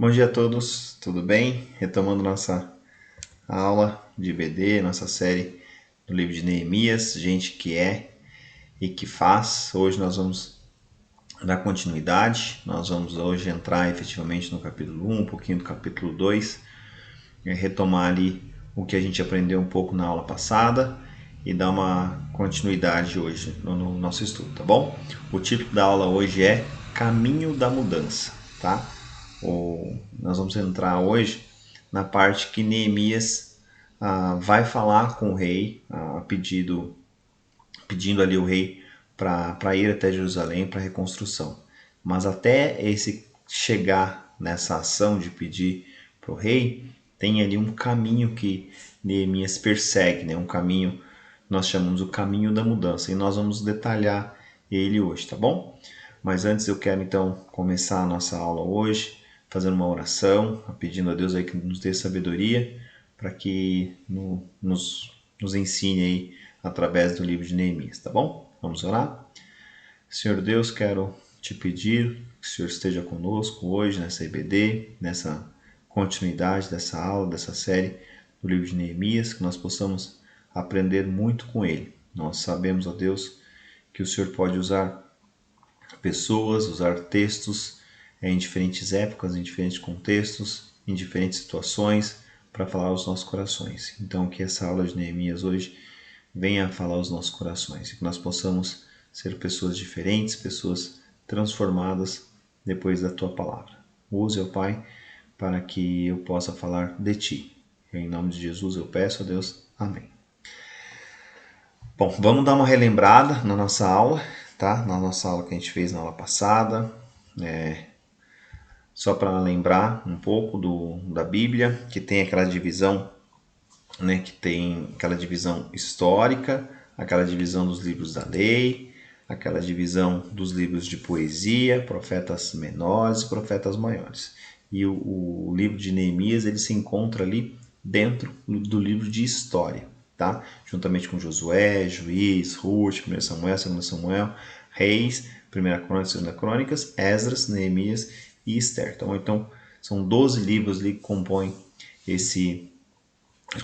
Bom dia a todos, tudo bem? Retomando nossa aula de IBD, nossa série do livro de Neemias, gente que é e que faz. Hoje nós vamos dar continuidade, nós vamos hoje entrar efetivamente no capítulo 1, um pouquinho do capítulo 2, retomar ali o que a gente aprendeu um pouco na aula passada e dar uma continuidade hoje no nosso estudo, tá bom? O título da aula hoje é Caminho da Mudança, tá? Nós vamos entrar hoje na parte que Neemias vai falar com o rei, pedindo ali o rei para ir até Jerusalém para a reconstrução. Mas até esse chegar nessa ação de pedir para o rei, tem ali um caminho que Neemias persegue, né? Um caminho, nós chamamos o caminho da mudança, e nós vamos detalhar ele hoje, tá bom? Mas antes eu quero então começar a nossa aula hoje fazendo uma oração, pedindo a Deus aí que nos dê sabedoria para que nos ensine aí através do livro de Neemias, tá bom? Vamos orar? Senhor Deus, quero te pedir que o Senhor esteja conosco hoje nessa IBD, nessa continuidade dessa aula, dessa série do livro de Neemias, que nós possamos aprender muito com ele. Nós sabemos, ó Deus, que o Senhor pode usar pessoas, usar textos em diferentes épocas, em diferentes contextos, em diferentes situações, para falar aos nossos corações. Então, que essa aula de Neemias hoje venha falar aos nossos corações e que nós possamos ser pessoas diferentes, pessoas transformadas depois da tua palavra. Use, ó Pai, para que eu possa falar de ti. Em nome de Jesus eu peço a Deus. Amém. Bom, vamos dar uma relembrada na nossa aula, tá? Na nossa aula que a gente fez na aula passada. Só para lembrar um pouco da Bíblia, que tem aquela divisão, né? Que tem aquela divisão histórica, aquela divisão dos livros da lei, aquela divisão dos livros de poesia, profetas menores e profetas maiores. E o livro de Neemias ele se encontra ali dentro do livro de história, tá? Juntamente com Josué, Juiz, Ruth, 1 Samuel, 2 Samuel, Reis, 1 Crônicas, 2 Crônicas, Esdras, Neemias e Esther. Então são 12 livros ali que compõem esse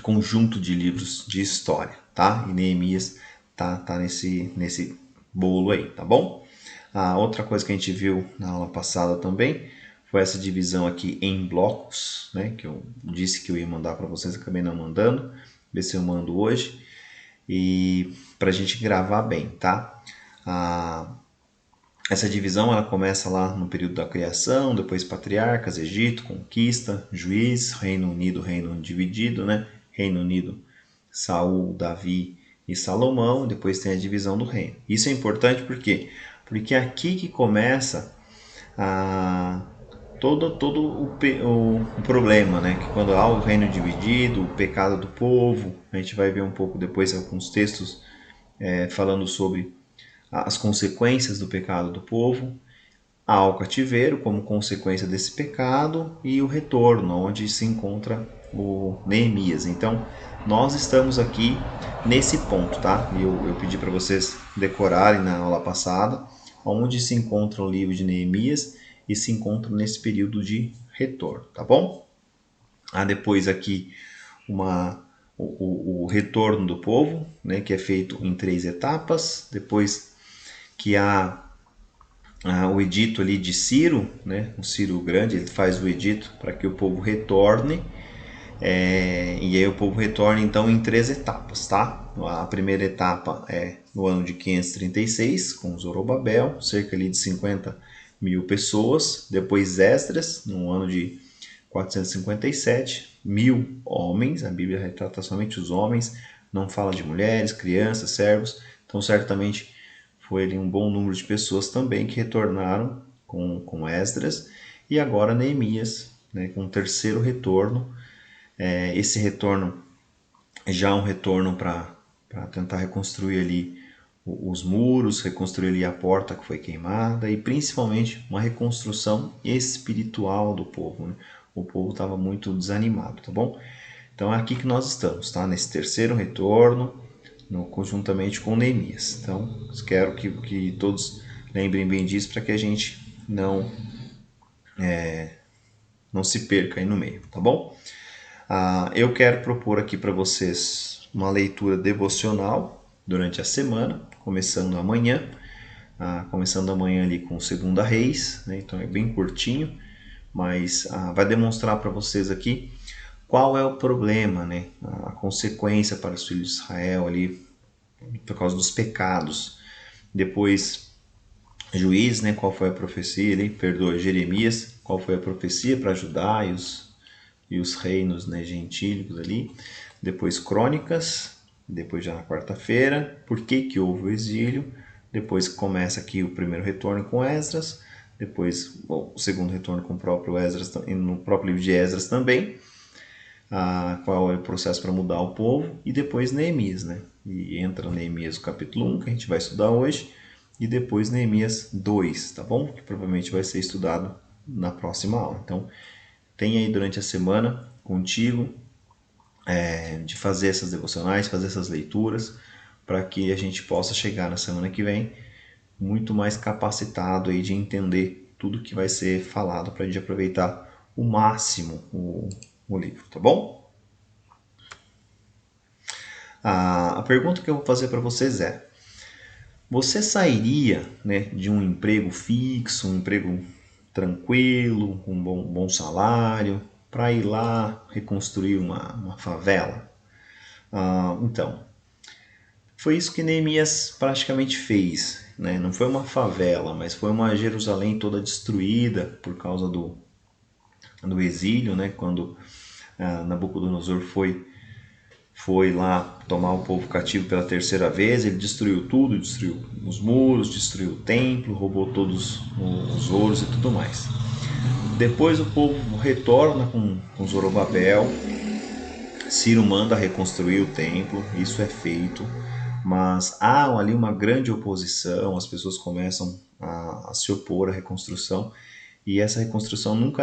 conjunto de livros de história, tá? E Neemias tá nesse bolo aí, tá bom? A outra coisa que a gente viu na aula passada também foi essa divisão aqui em blocos, né? Que eu disse que eu ia mandar para vocês, acabei não mandando. Ver se eu mando hoje e para a gente gravar bem, tá? Essa divisão ela começa lá no período da criação, depois patriarcas, Egito, conquista, juiz, Reino Unido dividido, né? Reino Unido, Saul, Davi e Salomão, depois tem a divisão do reino. Isso é importante porque é aqui que começa todo o problema, né? Que quando há o reino dividido, o pecado do povo, a gente vai ver um pouco depois alguns textos falando sobre as consequências do pecado do povo, ao cativeiro como consequência desse pecado e o retorno, onde se encontra o Neemias. Então, nós estamos aqui nesse ponto, tá? Eu pedi para vocês decorarem na aula passada, onde se encontra o livro de Neemias e se encontra nesse período de retorno, tá bom? Há depois aqui o retorno do povo, né, que é feito em 3 etapas, depois que há o edito ali de Ciro, né, o Ciro Grande, ele faz o edito para que o povo retorne, e aí o povo retorna então em 3 etapas, tá? A primeira etapa é no ano de 536, com Zorobabel, cerca ali de 50 mil pessoas, depois Esdras, no ano de 457, 1000 homens, a Bíblia retrata somente os homens, não fala de mulheres, crianças, servos, então certamente foi ali um bom número de pessoas também que retornaram com Esdras, e agora Neemias, né, com o terceiro retorno. Esse retorno já é um retorno para tentar reconstruir ali os muros, reconstruir ali a porta que foi queimada e principalmente uma reconstrução espiritual do povo, né? O povo estava muito desanimado, tá bom? Então é aqui que nós estamos, tá? Nesse terceiro retorno, conjuntamente com Neemias. Então, quero que todos lembrem bem disso para que a gente não se perca aí no meio, tá bom? Eu quero propor aqui para vocês uma leitura devocional durante a semana, começando amanhã. Começando amanhã ali com 2 Reis, né? Então é bem curtinho, mas vai demonstrar para vocês aqui qual é o problema, né? A consequência para os filhos de Israel ali por causa dos pecados. Depois Juiz, né? Qual foi a profecia ali? Perdoa, Jeremias, qual foi a profecia para Judá e os reinos, né, gentílicos ali. Depois Crônicas, depois já na quarta-feira, por que houve o exílio. Depois começa aqui o primeiro retorno com Esdras, depois o segundo retorno com o próprio Esdras, no próprio livro de Esdras também, qual é o processo para mudar o povo, e depois Neemias, né? E entra Neemias no capítulo 1, que a gente vai estudar hoje, e depois Neemias 2, tá bom? Que provavelmente vai ser estudado na próxima aula. Então, tem aí durante a semana contigo de fazer essas devocionais, fazer essas leituras, para que a gente possa chegar na semana que vem muito mais capacitado aí de entender tudo que vai ser falado para a gente aproveitar o máximo o livro, tá bom? A pergunta que eu vou fazer para vocês é: você sairia, né, de um emprego fixo, um emprego tranquilo, com um bom salário, para ir lá reconstruir uma favela? Então, foi isso que Neemias praticamente fez, né? Não foi uma favela, mas foi uma Jerusalém toda destruída por causa do exílio, né? Quando Nabucodonosor foi lá tomar o povo cativo pela terceira vez, ele destruiu tudo, destruiu os muros, destruiu o templo, roubou todos os ouros e tudo mais. Depois o povo retorna com Zorobabel, Ciro manda reconstruir o templo, isso é feito, mas há ali uma grande oposição, as pessoas começam a se opor à reconstrução, e essa reconstrução nunca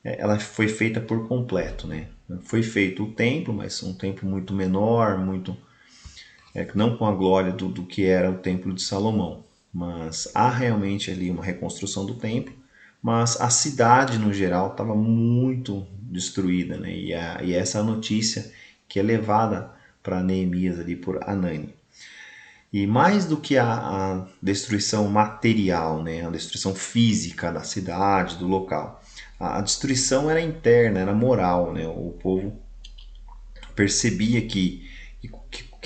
ela foi feita por completo, né? Foi feito o templo, mas um templo muito menor, muito não com a glória do que era o templo de Salomão, mas há realmente ali uma reconstrução do templo, mas a cidade no geral estava muito destruída, né? E essa é a notícia que é levada para Neemias ali por Anani. E mais do que a destruição material, né? A destruição física da cidade, do local, a destruição era interna, era moral, né? O povo percebia que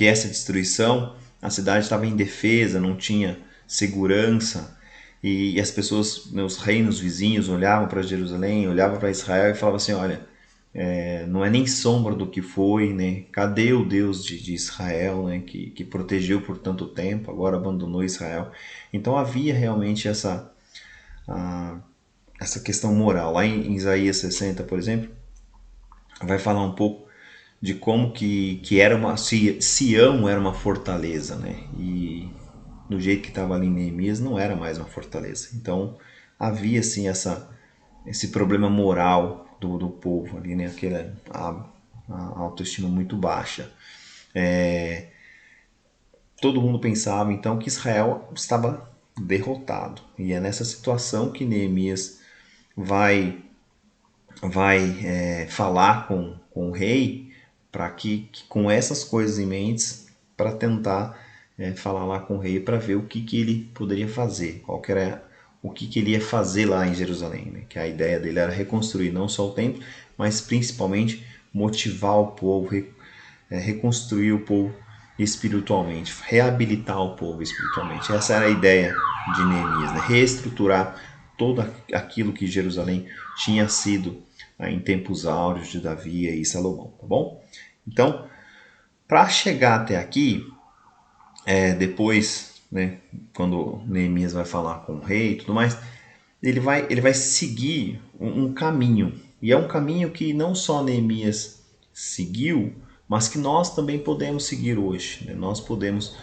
essa destruição, a cidade estava indefesa, não tinha segurança, e as pessoas, né, os reinos vizinhos olhavam para Jerusalém, olhavam para Israel e falavam assim, olha, não é nem sombra do que foi, né? Cadê o Deus de Israel, né? Que protegeu por tanto tempo, agora abandonou Israel. Então havia realmente essa questão moral. Lá em Isaías 60, por exemplo, vai falar um pouco de como que era Sião era uma fortaleza, né? E do jeito que estava ali em Neemias não era mais uma fortaleza. Então havia assim esse problema moral do povo ali, né? A autoestima muito baixa. Todo mundo pensava então que Israel estava derrotado, e é nessa situação que Neemias vai falar com o rei para que com essas coisas em mente, para tentar falar lá com o rei para ver o que ele poderia fazer, qual que era o que ele ia fazer lá em Jerusalém, né? Que a ideia dele era reconstruir não só o templo, mas principalmente motivar o povo, reconstruir o povo espiritualmente, reabilitar o povo espiritualmente. Essa era a ideia de Neemias, né? Reestruturar todo aquilo que Jerusalém tinha sido em tempos áureos de Davi e Salomão, tá bom? Então, para chegar até aqui, depois, né, quando Neemias vai falar com o rei e tudo mais, ele vai seguir um caminho. E é um caminho que não só Neemias seguiu, mas que nós também podemos seguir hoje, né? Nós podemos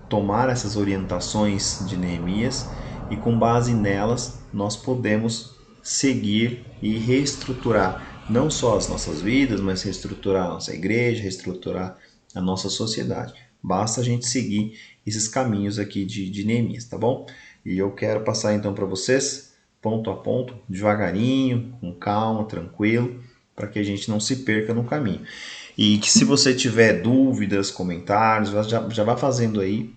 tomar essas orientações de Neemias e com base nelas nós podemos seguir e reestruturar não só as nossas vidas, mas reestruturar a nossa igreja, reestruturar a nossa sociedade. Basta a gente seguir esses caminhos aqui de Neemias, tá bom? E eu quero passar então para vocês ponto a ponto, devagarinho, com calma, tranquilo, para que a gente não se perca no caminho. E que se você tiver dúvidas, comentários, já vá fazendo aí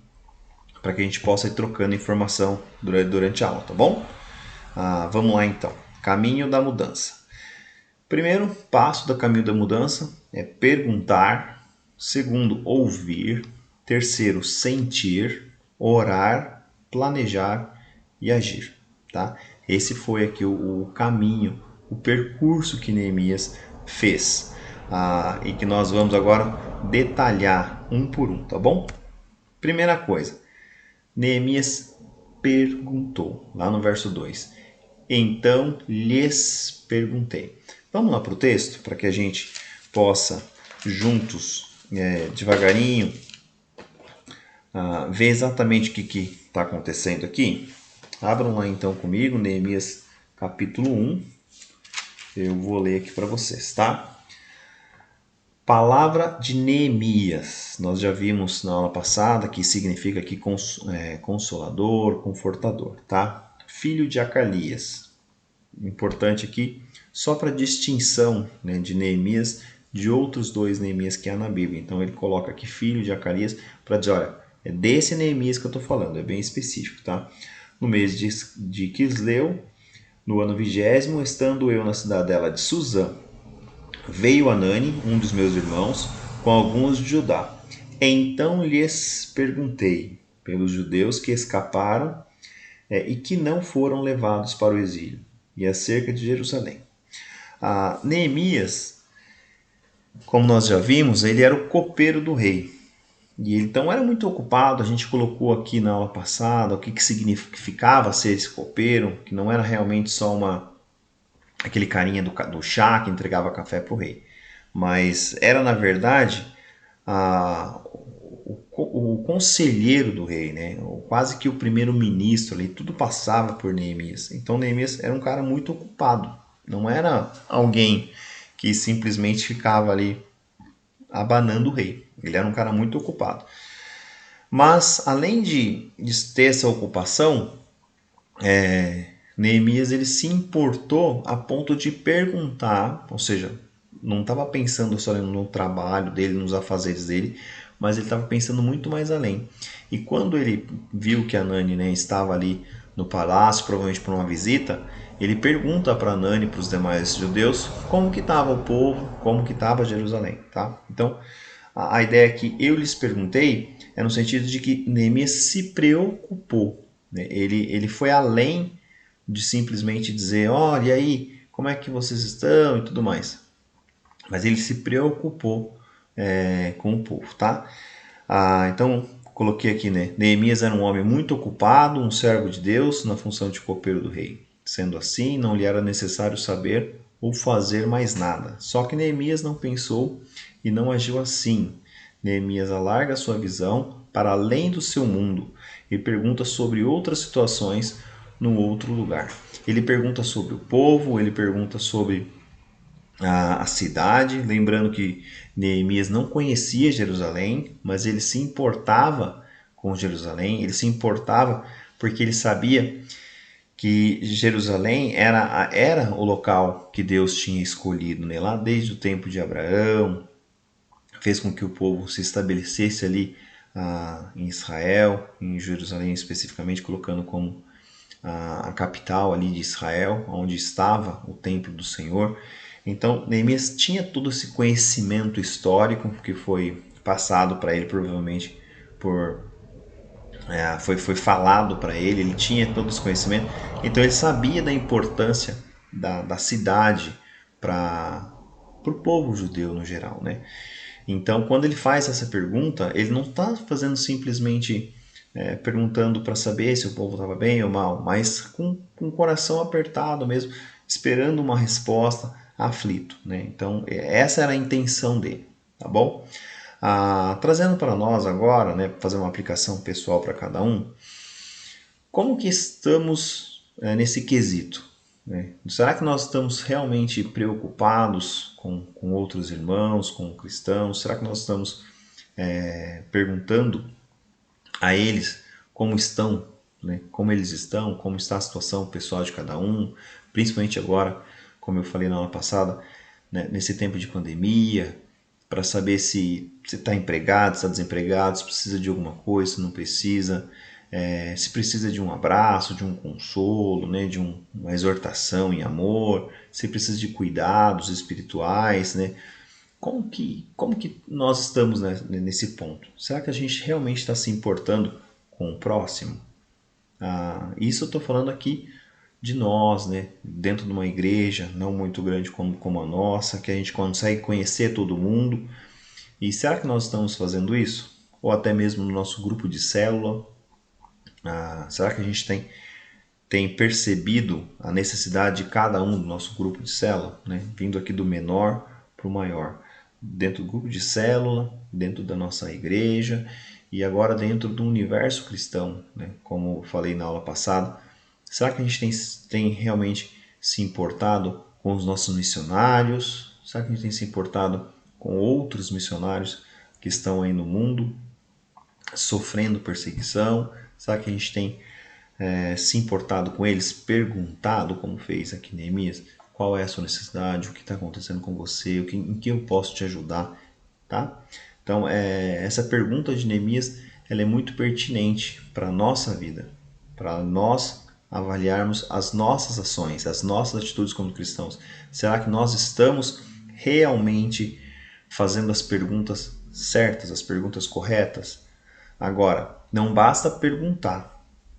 para que a gente possa ir trocando informação durante a aula, tá bom? Vamos lá então. Caminho da mudança. Primeiro passo do caminho da mudança é perguntar. Segundo, ouvir. Terceiro, sentir, orar, planejar e agir. Tá? Esse foi aqui o caminho, o percurso que Neemias fez. E que nós vamos agora detalhar um por um, tá bom? Primeira coisa, Neemias perguntou, lá no verso 2. Então lhes perguntei. Vamos lá para o texto, para que a gente possa, juntos, devagarinho, ver exatamente o que está acontecendo aqui. Abram lá então comigo, Neemias capítulo 1. Eu vou ler aqui para vocês, tá? Palavra de Neemias. Nós já vimos na aula passada que significa aqui consolador, confortador, tá? Filho de Acalias. Importante aqui, só para distinção, né, de Neemias de outros dois Neemias que há na Bíblia. Então ele coloca aqui filho de Acalias para dizer, olha, é desse Neemias que eu estou falando, é bem específico, tá? No mês de Quisleu, no ano 20º, estando eu na cidadela de Suzã, veio Anani, um dos meus irmãos, com alguns de Judá. Então lhes perguntei pelos judeus que escaparam e que não foram levados para o exílio, e acerca de Jerusalém. Neemias, como nós já vimos, ele era o copeiro do rei. E ele, então era muito ocupado. A gente colocou aqui na aula passada o que significava ser esse copeiro, que não era realmente só aquele carinha do chá que entregava café para o rei, mas era na verdade o conselheiro do rei, né? Quase que o primeiro-ministro ali, tudo passava por Neemias. Então Neemias era um cara muito ocupado, não era alguém que simplesmente ficava ali abanando o rei. Ele era um cara muito ocupado. Mas além de ter essa ocupação, Neemias ele se importou a ponto de perguntar, ou seja, não estava pensando só no trabalho dele, nos afazeres dele, mas ele estava pensando muito mais além. E quando ele viu que Anani, né, estava ali no palácio, provavelmente por uma visita, ele pergunta para Anani e para os demais judeus como que estava o povo, como que estava Jerusalém, tá? Então, a ideia que eu lhes perguntei é no sentido de que Neemias se preocupou, né? Ele foi além de simplesmente dizer, olha, e aí, como é que vocês estão e tudo mais. Mas ele se preocupou com o povo, tá? Então, coloquei aqui, né? Neemias era um homem muito ocupado, um servo de Deus, na função de copeiro do rei. Sendo assim, não lhe era necessário saber ou fazer mais nada. Só que Neemias não pensou e não agiu assim. Neemias alarga sua visão para além do seu mundo e pergunta sobre outras situações no outro lugar. Ele pergunta sobre o povo, ele pergunta sobre a cidade, lembrando que Neemias não conhecia Jerusalém, mas ele se importava com Jerusalém, ele se importava porque ele sabia que Jerusalém era o local que Deus tinha escolhido, né? Lá desde o tempo de Abraão, fez com que o povo se estabelecesse ali em Israel, em Jerusalém especificamente, colocando como a capital ali de Israel, onde estava o templo do Senhor. Então, Neemias tinha todo esse conhecimento histórico que foi passado para ele, provavelmente foi falado para ele, ele tinha todo esse conhecimento, então ele sabia da importância da cidade para o povo judeu no geral, né? Então, quando ele faz essa pergunta, ele não está fazendo simplesmente perguntando para saber se o povo estava bem ou mal, mas com o coração apertado mesmo, esperando uma resposta, aflito, né? Então, essa era a intenção dele, tá bom? Trazendo para nós agora, né, fazer uma aplicação pessoal para cada um, como que estamos nesse quesito? Né? Será que nós estamos realmente preocupados com outros irmãos, com cristãos? Será que nós estamos perguntando a eles como estão né? Como eles estão, como está a situação pessoal de cada um, principalmente agora, como eu falei na aula passada, né, nesse tempo de pandemia, para saber se está empregado, se está desempregado, se precisa de alguma coisa, se não precisa, se precisa de um abraço, de um consolo, né, de uma exortação em amor, se precisa de cuidados espirituais, né? Como que nós estamos, né, nesse ponto? Será que a gente realmente está se importando com o próximo? Isso eu estou falando aqui de nós, né? Dentro de uma igreja não muito grande como a nossa, que a gente consegue conhecer todo mundo. E será que nós estamos fazendo isso? Ou até mesmo no nosso grupo de célula? Será que a gente tem percebido a necessidade de cada um do nosso grupo de célula, né? Vindo aqui do menor para o maior, dentro do grupo de célula, dentro da nossa igreja e agora dentro do universo cristão, né? Como eu falei na aula passada, será que a gente tem realmente se importado com os nossos missionários? Será que a gente tem se importado com outros missionários que estão aí no mundo sofrendo perseguição? Será que a gente tem se importado com eles, perguntado, como fez aqui Neemias, qual é a sua necessidade, o que está acontecendo com você, em que eu posso te ajudar, tá? Então, essa pergunta de Neemias, ela é muito pertinente para a nossa vida, para nós avaliarmos as nossas ações, as nossas atitudes como cristãos. Será que nós estamos realmente fazendo as perguntas certas, as perguntas corretas? Agora, não basta perguntar.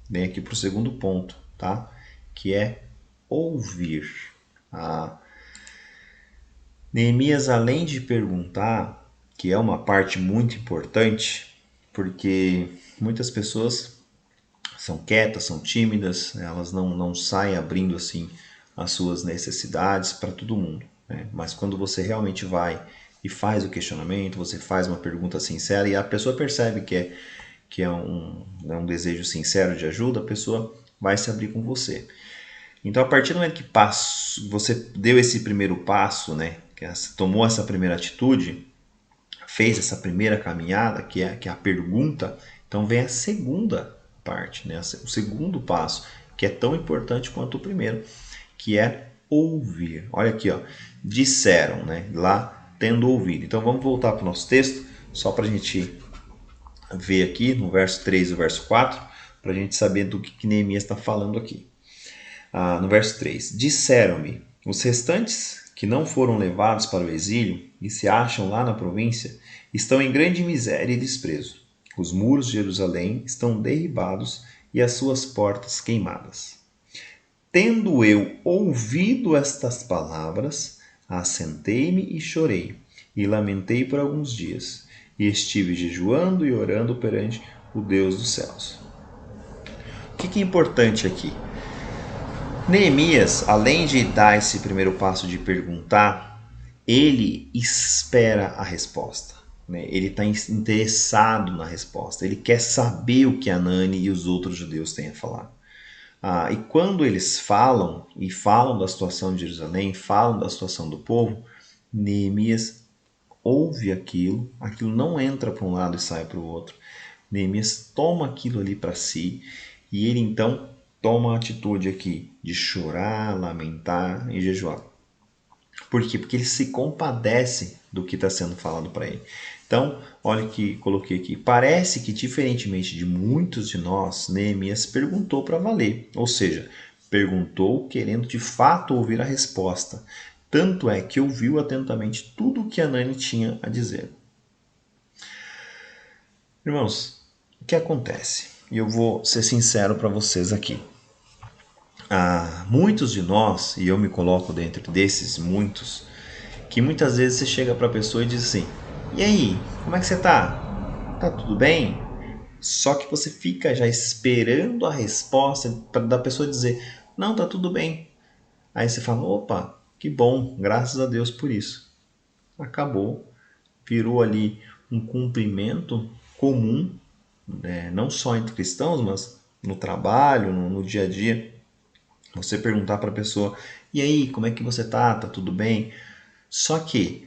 Vem aqui para o segundo ponto, tá? Que é ouvir. Neemias, além de perguntar, que é uma parte muito importante, porque muitas pessoas são quietas, são tímidas, elas não saem abrindo assim as suas necessidades para todo mundo, né? Mas quando você realmente vai e faz o questionamento, você faz uma pergunta sincera e a pessoa percebe que é um desejo sincero de ajuda, a pessoa vai se abrir com você. Então, a partir do momento que você deu esse primeiro passo, né, tomou essa primeira atitude, fez essa primeira caminhada, que é a pergunta, então vem a segunda parte, né, o segundo passo, que é tão importante quanto o primeiro, que é ouvir. Olha aqui, ó, disseram, né, lá tendo ouvido. Então, vamos voltar para o nosso texto, só para a gente ver aqui no verso 3 e no verso 4, para a gente saber do que Neemias está falando aqui. No verso 3: Disseram-me, os restantes que não foram levados para o exílio e se acham lá na província, estão em grande miséria e desprezo. Os muros de Jerusalém estão derribados e as suas portas queimadas. Tendo eu ouvido estas palavras, assentei-me e chorei, e lamentei por alguns dias, e estive jejuando e orando perante o Deus dos céus. O que é importante aqui? Neemias, além de dar esse primeiro passo de perguntar, ele espera a resposta, né? Ele está interessado na resposta, ele quer saber o que Hanani e os outros judeus têm a falar. E quando eles falam, e falam da situação de Jerusalém, falam da situação do povo, Neemias ouve aquilo não entra para um lado e sai para o outro. Neemias toma aquilo ali para si e ele então toma a atitude aqui de chorar, lamentar e jejuar. Por quê? Porque ele se compadece do que está sendo falado para ele. Então, olha o que coloquei aqui. Parece que, diferentemente de muitos de nós, Neemias perguntou para valer. Ou seja, perguntou querendo de fato ouvir a resposta. Tanto é que ouviu atentamente tudo o que Hanani tinha a dizer. Irmãos, o que acontece? E eu vou ser sincero para vocês aqui. Muitos de nós, e eu me coloco dentro desses muitos, que muitas vezes você chega para a pessoa e diz assim: e aí, como é que você tá? Tá tudo bem? Só que você fica já esperando a resposta da pessoa dizer: não, tá tudo bem. Aí você fala: opa, que bom, graças a Deus por isso. Acabou, virou ali um cumprimento comum, né? Não só entre cristãos, mas no trabalho, no dia a dia. Você perguntar para a pessoa: e aí, como é que você tá? Tá tudo bem? Só que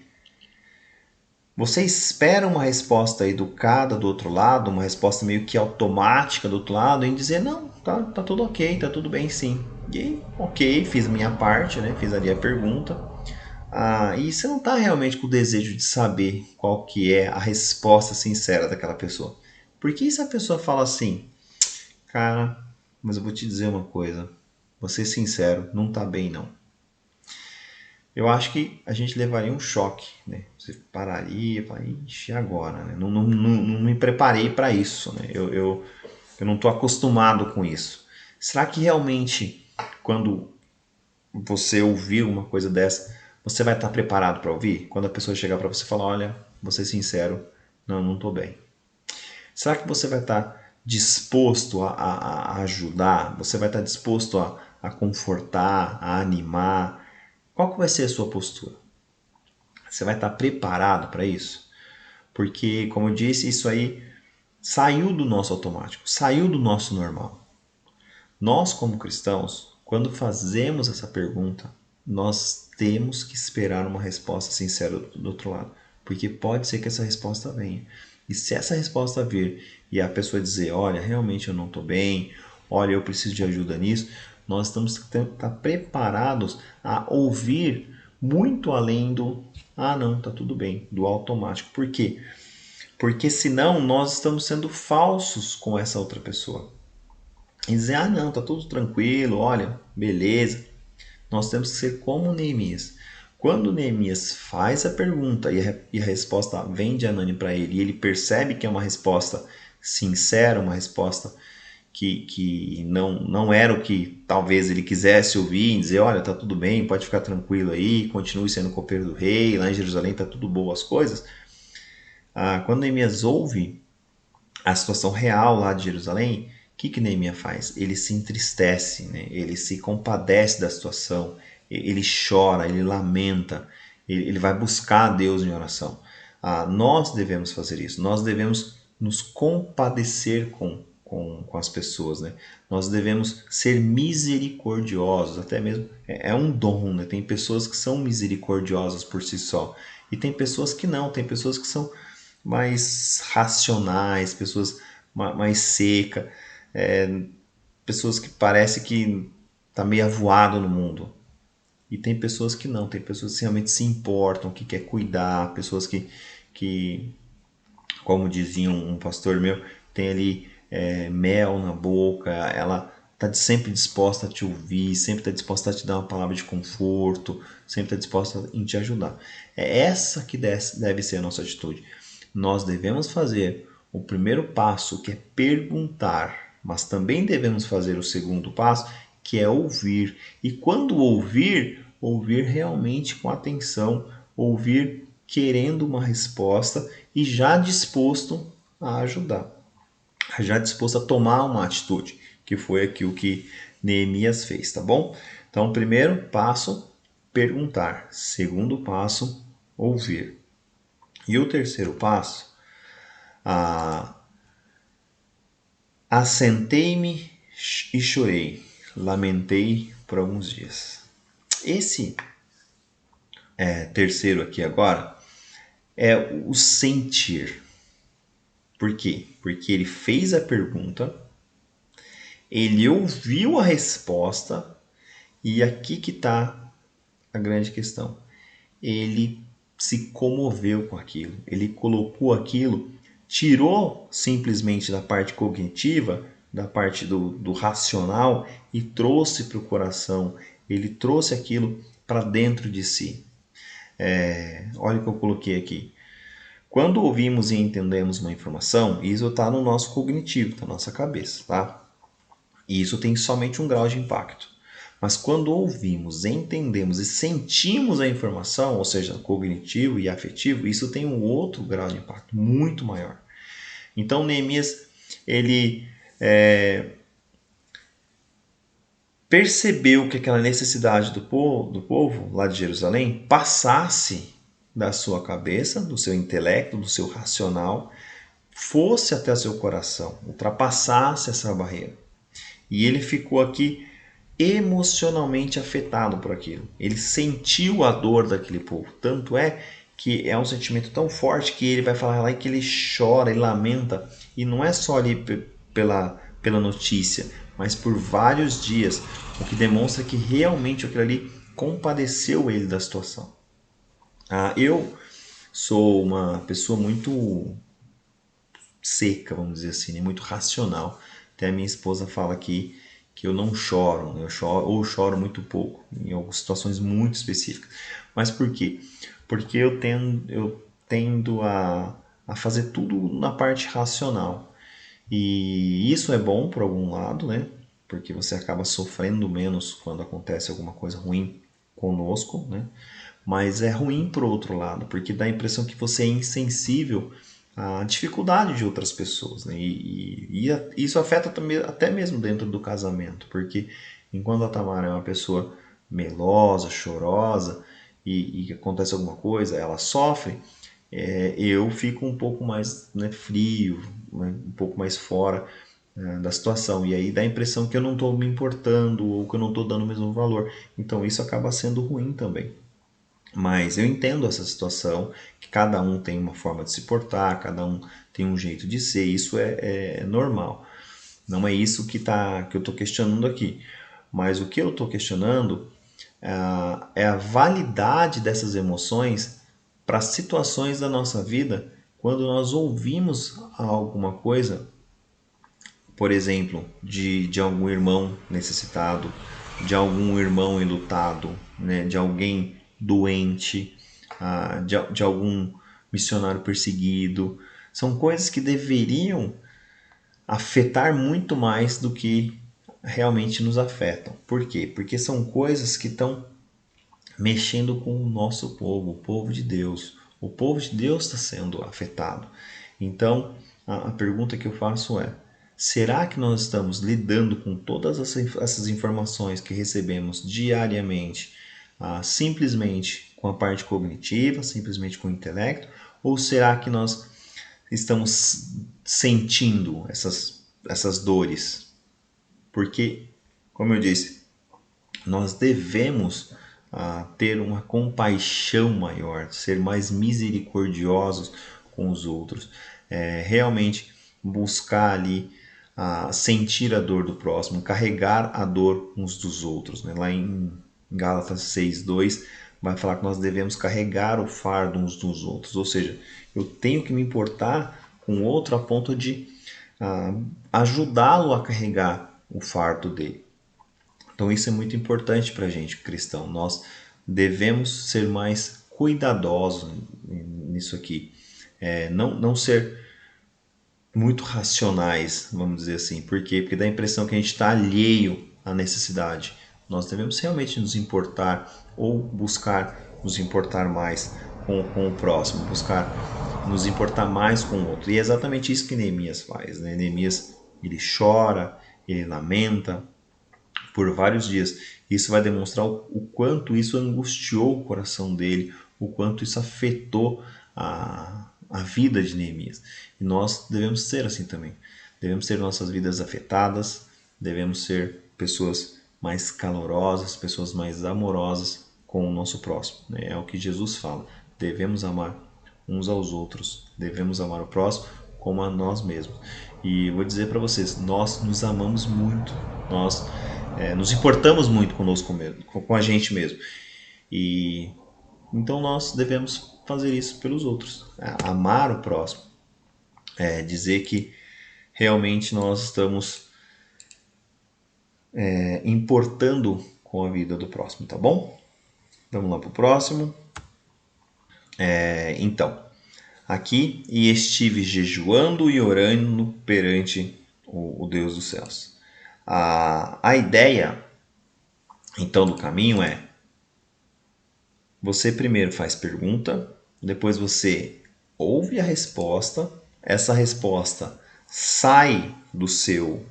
Você espera uma resposta educada do outro lado, uma resposta meio que automática do outro lado, em dizer, não, tá tudo ok, tá tudo bem sim. E ok, fiz minha parte, né? Fiz ali a pergunta. E você não está realmente com o desejo de saber qual que é a resposta sincera daquela pessoa. Porque se a pessoa fala assim, cara, mas eu vou te dizer uma coisa, vou ser sincero, não tá bem não. Eu acho que a gente levaria um choque, né? Você pararia e falaria, ixi, agora, né? Não me preparei para isso, né? Eu não estou acostumado com isso. Será que realmente, quando você ouvir uma coisa dessa, você vai estar preparado para ouvir? Quando a pessoa chegar para você e falar, olha, vou ser sincero, não estou bem. Será que você vai estar disposto a ajudar? Você vai estar disposto a confortar, a animar? Qual que vai ser a sua postura? Você vai estar preparado para isso? Porque, como eu disse, isso aí saiu do nosso automático, saiu do nosso normal. Nós, como cristãos, quando fazemos essa pergunta, nós temos que esperar uma resposta sincera do outro lado, porque pode ser que essa resposta venha. E se essa resposta vir e a pessoa dizer, olha, realmente eu não estou bem, olha, eu preciso de ajuda nisso, nós temos que estar preparados a ouvir muito além do, não, tá tudo bem, do automático. Por quê? Porque senão nós estamos sendo falsos com essa outra pessoa e dizer, não, tá tudo tranquilo, olha, beleza. Nós temos que ser como Neemias. Quando Neemias faz a pergunta e a resposta vem de Anani para ele, e ele percebe que é uma resposta sincera, uma resposta que não era o que talvez ele quisesse ouvir, e dizer, olha, tá tudo bem, pode ficar tranquilo aí, continue sendo copeiro do rei, lá em Jerusalém tá tudo boa as coisas. Quando Neemias ouve a situação real lá de Jerusalém, o que Neemias faz? Ele se entristece, né? Ele se compadece da situação, ele chora, ele lamenta, ele vai buscar a Deus em oração. Nós devemos fazer isso, nós devemos nos compadecer com as pessoas, né? Nós devemos ser misericordiosos, até mesmo é um dom, né? Tem pessoas que são misericordiosas por si só e tem pessoas que não, tem pessoas que são mais racionais, pessoas mais secas, pessoas que parece que tá meio avoado no mundo. E tem pessoas que não, tem pessoas que realmente se importam, que quer cuidar, pessoas que como dizia um pastor meu, tem ali mel na boca, ela está sempre disposta a te ouvir, sempre está disposta a te dar uma palavra de conforto, sempre está disposta em te ajudar. É essa que deve ser a nossa atitude. Nós devemos fazer o primeiro passo, que é perguntar, mas também devemos fazer o segundo passo, que é ouvir. E quando ouvir, ouvir realmente com atenção, ouvir querendo uma resposta e já disposto a ajudar, já disposto a tomar uma atitude, que foi aquilo que Neemias fez, tá bom? Então, primeiro passo, perguntar. Segundo passo, ouvir. E o terceiro passo, assentei-me e chorei, lamentei por alguns dias. Esse terceiro aqui agora é o sentir. Por quê? Porque ele fez a pergunta, ele ouviu a resposta e aqui que está a grande questão. Ele se comoveu com aquilo, ele colocou aquilo, tirou simplesmente da parte cognitiva, da parte do racional e trouxe para o coração, ele trouxe aquilo para dentro de si. Olha o que eu coloquei aqui. Quando ouvimos e entendemos uma informação, isso está no nosso cognitivo, está na nossa cabeça, tá? E isso tem somente um grau de impacto. Mas quando ouvimos, entendemos e sentimos a informação, ou seja, cognitivo e afetivo, isso tem um outro grau de impacto muito maior. Então Neemias, ele percebeu que aquela necessidade do povo lá de Jerusalém passasse da sua cabeça, do seu intelecto, do seu racional, fosse até o seu coração, ultrapassasse essa barreira. E ele ficou aqui emocionalmente afetado por aquilo. Ele sentiu a dor daquele povo. Tanto é que é um sentimento tão forte que ele vai falar lá que ele chora e lamenta, e não é só ali pela notícia, mas por vários dias, o que demonstra que realmente aquilo ali compadeceu ele da situação. Eu sou uma pessoa muito seca, vamos dizer assim, né? Muito racional. Até a minha esposa fala que eu não choro, né? Eu choro ou choro muito pouco, em algumas situações muito específicas. Mas por quê? Porque eu tendo a fazer tudo na parte racional. E isso é bom por algum lado, né? Porque você acaba sofrendo menos quando acontece alguma coisa ruim conosco, né? Mas é ruim por outro lado, porque dá a impressão que você é insensível à dificuldade de outras pessoas, né? Isso afeta até mesmo dentro do casamento, porque enquanto a Tamara é uma pessoa melosa, chorosa, e acontece alguma coisa, ela sofre, eu fico um pouco mais, né, frio, né, um pouco mais fora da situação. E aí dá a impressão que eu não estou me importando ou que eu não estou dando o mesmo valor. Então isso acaba sendo ruim também. Mas eu entendo essa situação, que cada um tem uma forma de se portar, cada um tem um jeito de ser, isso é normal. Não é isso que eu estou questionando aqui. Mas o que eu estou questionando é a validade dessas emoções para situações da nossa vida quando nós ouvimos alguma coisa, por exemplo, de algum irmão necessitado, de algum irmão enlutado, né, de alguém doente, de algum missionário perseguido. São coisas que deveriam afetar muito mais do que realmente nos afetam. Por quê? Porque são coisas que estão mexendo com o nosso povo, o povo de Deus. O povo de Deus está sendo afetado. Então, a pergunta que eu faço é: será que nós estamos lidando com todas essas informações que recebemos diariamente, simplesmente com a parte cognitiva, simplesmente com o intelecto? Ou será que nós estamos sentindo essas dores? Porque, como eu disse, nós devemos ter uma compaixão maior, ser mais misericordiosos com os outros, realmente buscar ali sentir a dor do próximo, carregar a dor uns dos outros, né? Lá em Gálatas 6:2 vai falar que nós devemos carregar o fardo uns dos outros, ou seja, eu tenho que me importar com o outro a ponto de ajudá-lo a carregar o fardo dele. Então isso é muito importante para a gente, cristão. Nós devemos ser mais cuidadosos nisso aqui. Não ser muito racionais, vamos dizer assim. Por quê? Porque dá a impressão que a gente está alheio à necessidade. Nós devemos realmente nos importar ou buscar nos importar mais com o próximo, buscar nos importar mais com o outro. E é exatamente isso que Neemias faz, né? Neemias, ele chora, ele lamenta, por vários dias. Isso vai demonstrar o quanto isso angustiou o coração dele, o quanto isso afetou a vida de Neemias. E nós devemos ser assim também. Devemos ter nossas vidas afetadas, devemos ser pessoas mais calorosas, pessoas mais amorosas com o nosso próximo. É o que Jesus fala. Devemos amar uns aos outros, devemos amar o próximo como a nós mesmos. E vou dizer para vocês, nós nos amamos muito, nós nos importamos muito conosco mesmo, com a gente mesmo. E então nós devemos fazer isso pelos outros, amar o próximo, dizer que realmente nós estamos importando com a vida do próximo, tá bom? Vamos lá para o próximo. Então, aqui e estive jejuando e orando perante o Deus dos céus. A ideia, então, do caminho é: você primeiro faz pergunta, depois você ouve a resposta, essa resposta sai do seu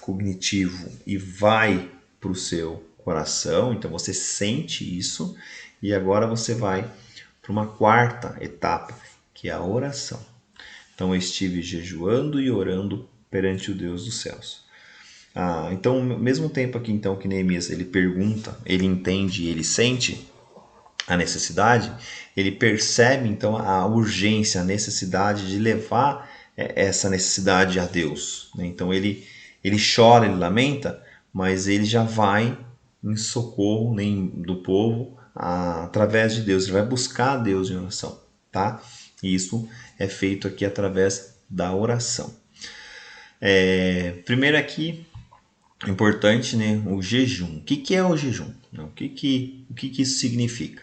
cognitivo e vai para o seu coração, então você sente isso, e agora você vai para uma quarta etapa, que é a oração. Então eu estive jejuando e orando perante o Deus dos céus. Então, ao mesmo tempo aqui então que Neemias ele pergunta, ele entende e ele sente, a necessidade, ele percebe então a urgência, a necessidade de levar essa necessidade a Deus, né? Então ele chora, ele lamenta, mas ele já vai em socorro, né, do povo através de Deus. Ele vai buscar a Deus em oração, tá? E isso é feito aqui através da oração. Primeiro aqui, importante, né, o jejum. O que é o jejum? O que isso significa?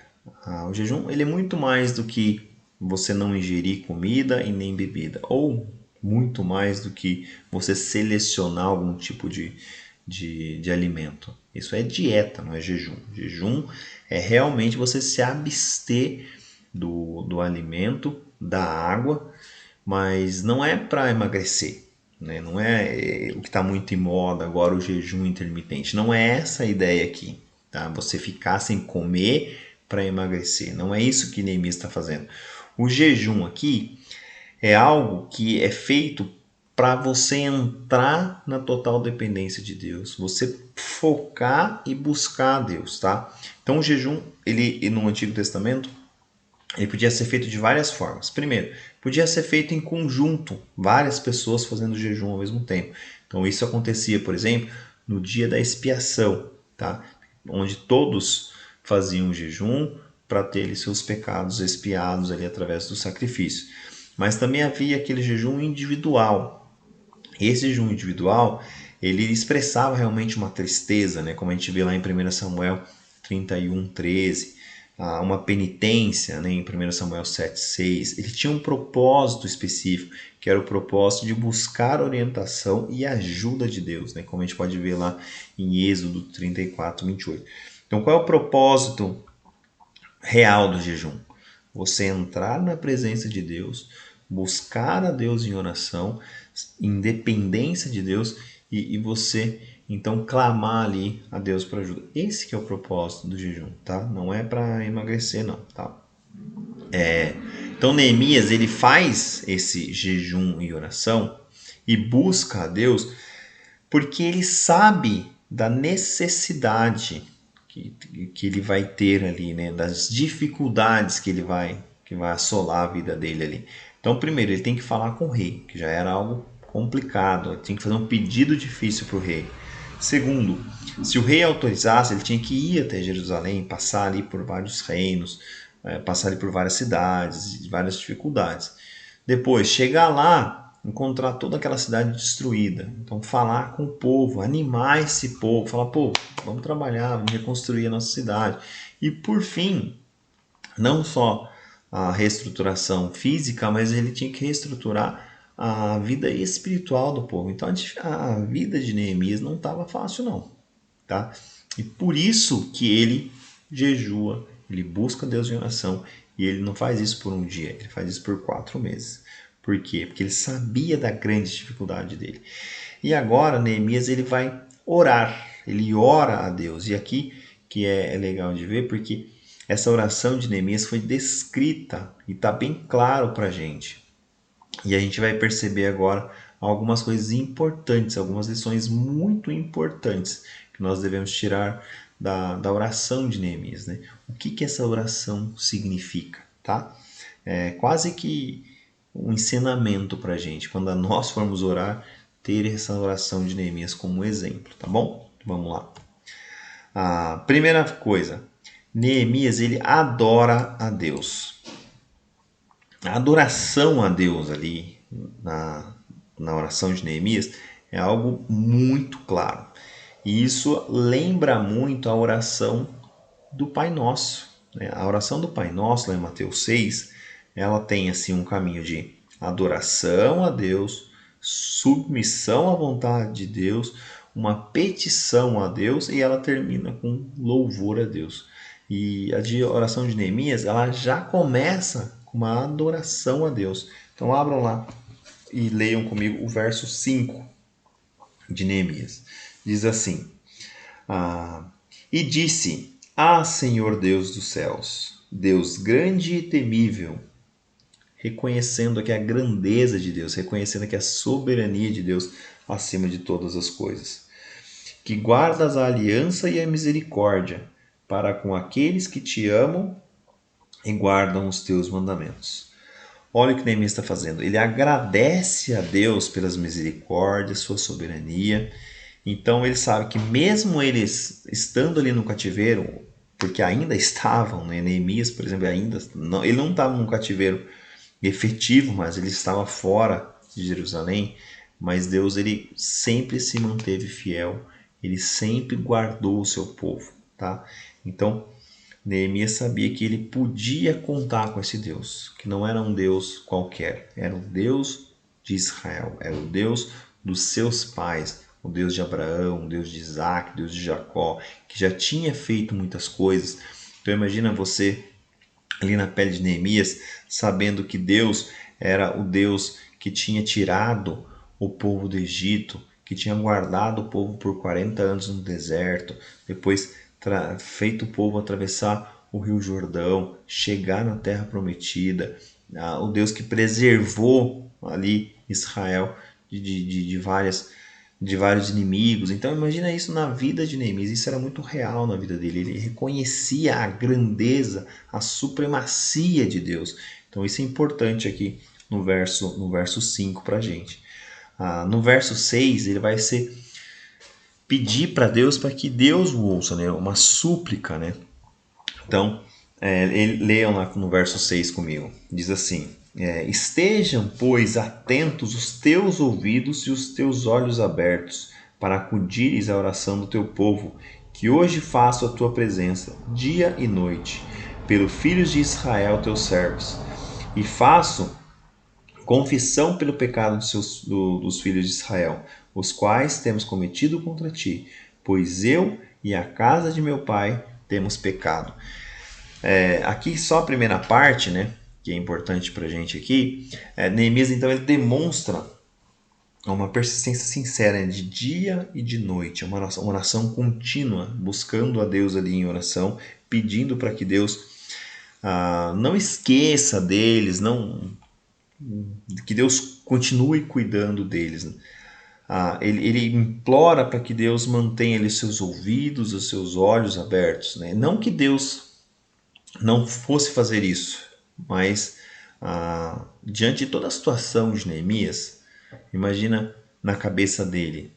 O jejum ele é muito mais do que você não ingerir comida e nem bebida, ou muito mais do que você selecionar algum tipo de alimento. Isso é dieta, não é jejum. Jejum é realmente você se abster do alimento, da água, mas não é para emagrecer, né? Não é o que está muito em moda agora, o jejum intermitente. Não é essa a ideia aqui, tá? Você ficar sem comer para emagrecer. Não é isso que Neemias está fazendo. O jejum aqui é algo que é feito para você entrar na total dependência de Deus, você focar e buscar a Deus, tá? Então o jejum, ele no Antigo Testamento, ele podia ser feito de várias formas. Primeiro, podia ser feito em conjunto, várias pessoas fazendo jejum ao mesmo tempo. Então isso acontecia, por exemplo, no dia da expiação, tá? Onde todos faziam jejum para ter seus pecados expiados ali através do sacrifício. Mas também havia aquele jejum individual. Esse jejum individual, ele expressava realmente uma tristeza, né? Como a gente vê lá em 1 Samuel 31:13, uma penitência, né? Em 1 Samuel 7:6. Ele tinha um propósito específico, que era o propósito de buscar orientação e ajuda de Deus, né? Como a gente pode ver lá em Êxodo 34:28. Então, qual é o propósito real do jejum? Você entrar na presença de Deus, buscar a Deus em oração, independência de Deus, e você então clamar ali a Deus para ajuda. Esse que é o propósito do jejum, tá? Não é para emagrecer, não, tá? Então Neemias ele faz esse jejum e oração e busca a Deus porque ele sabe da necessidade que ele vai ter ali, né? Das dificuldades que vai assolar a vida dele ali. Então, primeiro, ele tem que falar com o rei, que já era algo complicado, ele tem que fazer um pedido difícil para o rei. Segundo, se o rei autorizasse, ele tinha que ir até Jerusalém, passar ali por vários reinos, passar ali por várias cidades, várias dificuldades. Depois, chegar lá, encontrar toda aquela cidade destruída. Então, falar com o povo, animar esse povo, falar, pô, vamos trabalhar, vamos reconstruir a nossa cidade. E, por fim, não só a reestruturação física, mas ele tinha que reestruturar a vida espiritual do povo. Então, a vida de Neemias não estava fácil, não. Tá? E por isso que ele jejua, ele busca Deus em oração, e ele não faz isso por um dia, ele faz isso por 4 meses. Por quê? Porque ele sabia da grande dificuldade dele. E agora Neemias ele vai orar, ele ora a Deus. E aqui que é legal de ver, porque essa oração de Neemias foi descrita e está bem claro para a gente. E a gente vai perceber agora algumas coisas importantes, algumas lições muito importantes que nós devemos tirar da oração de Neemias, né? O que essa oração significa, tá? É quase que um ensinamento para a gente, quando nós formos orar, ter essa oração de Neemias como exemplo, tá bom? Vamos lá. A primeira coisa, Neemias ele adora a Deus. A adoração a Deus ali na oração de Neemias é algo muito claro. E isso lembra muito a oração do Pai Nosso, né? A oração do Pai Nosso, lá em Mateus 6, ela tem assim um caminho de adoração a Deus, submissão à vontade de Deus, uma petição a Deus e ela termina com louvor a Deus. E a de oração de Neemias, ela já começa com uma adoração a Deus. Então abram lá e leiam comigo o verso 5 de Neemias. Diz assim: E disse: Senhor Deus dos céus, Deus grande e temível, reconhecendo aqui a grandeza de Deus, reconhecendo aqui a soberania de Deus acima de todas as coisas, que guardas a aliança e a misericórdia para com aqueles que te amam e guardam os teus mandamentos. Olha o que Neemias está fazendo. Ele agradece a Deus pelas misericórdias, sua soberania. Então ele sabe que mesmo eles estando ali no cativeiro, porque ainda estavam, né? Neemias, por exemplo, ainda não, ele não estava num cativeiro efetivo, mas ele estava fora de Jerusalém. Mas Deus ele sempre se manteve fiel, ele sempre guardou o seu povo, tá? Então Neemias sabia que ele podia contar com esse Deus, que não era um Deus qualquer, era o Deus de Israel, era o Deus dos seus pais, o Deus de Abraão, o Deus de Isaac, o Deus de Jacó, que já tinha feito muitas coisas. Então imagina você ali na pele de Neemias, sabendo que Deus era o Deus que tinha tirado o povo do Egito, que tinha guardado o povo por 40 anos no deserto, depois feito o povo atravessar o Rio Jordão, chegar na Terra Prometida, o Deus que preservou ali Israel de vários inimigos. Então imagina isso na vida de Neemias, isso era muito real na vida dele. Ele reconhecia a grandeza, a supremacia de Deus. Então isso é importante aqui no verso 5 para a gente. No verso 6 ele vai ser pedir para Deus para que Deus o ouça, né? Uma súplica, né? Então, leiam lá no verso 6 comigo. Diz assim: estejam, pois, atentos os teus ouvidos e os teus olhos abertos, para acudires à oração do teu povo, que hoje faço a tua presença, dia e noite, pelos filhos de Israel, teus servos. E faço confissão pelo pecado dos filhos de Israel, os quais temos cometido contra ti, pois eu e a casa de meu pai temos pecado. Aqui só a primeira parte, né, que é importante para a gente aqui, Neemias então ele demonstra uma persistência sincera de dia e de noite, uma oração contínua, buscando a Deus ali em oração, pedindo para que Deus não esqueça deles, que Deus continue cuidando deles. Né? Ele implora para que Deus mantenha ali seus ouvidos, os seus olhos abertos. Né? Não que Deus não fosse fazer isso, mas diante de toda a situação de Neemias, imagina na cabeça dele,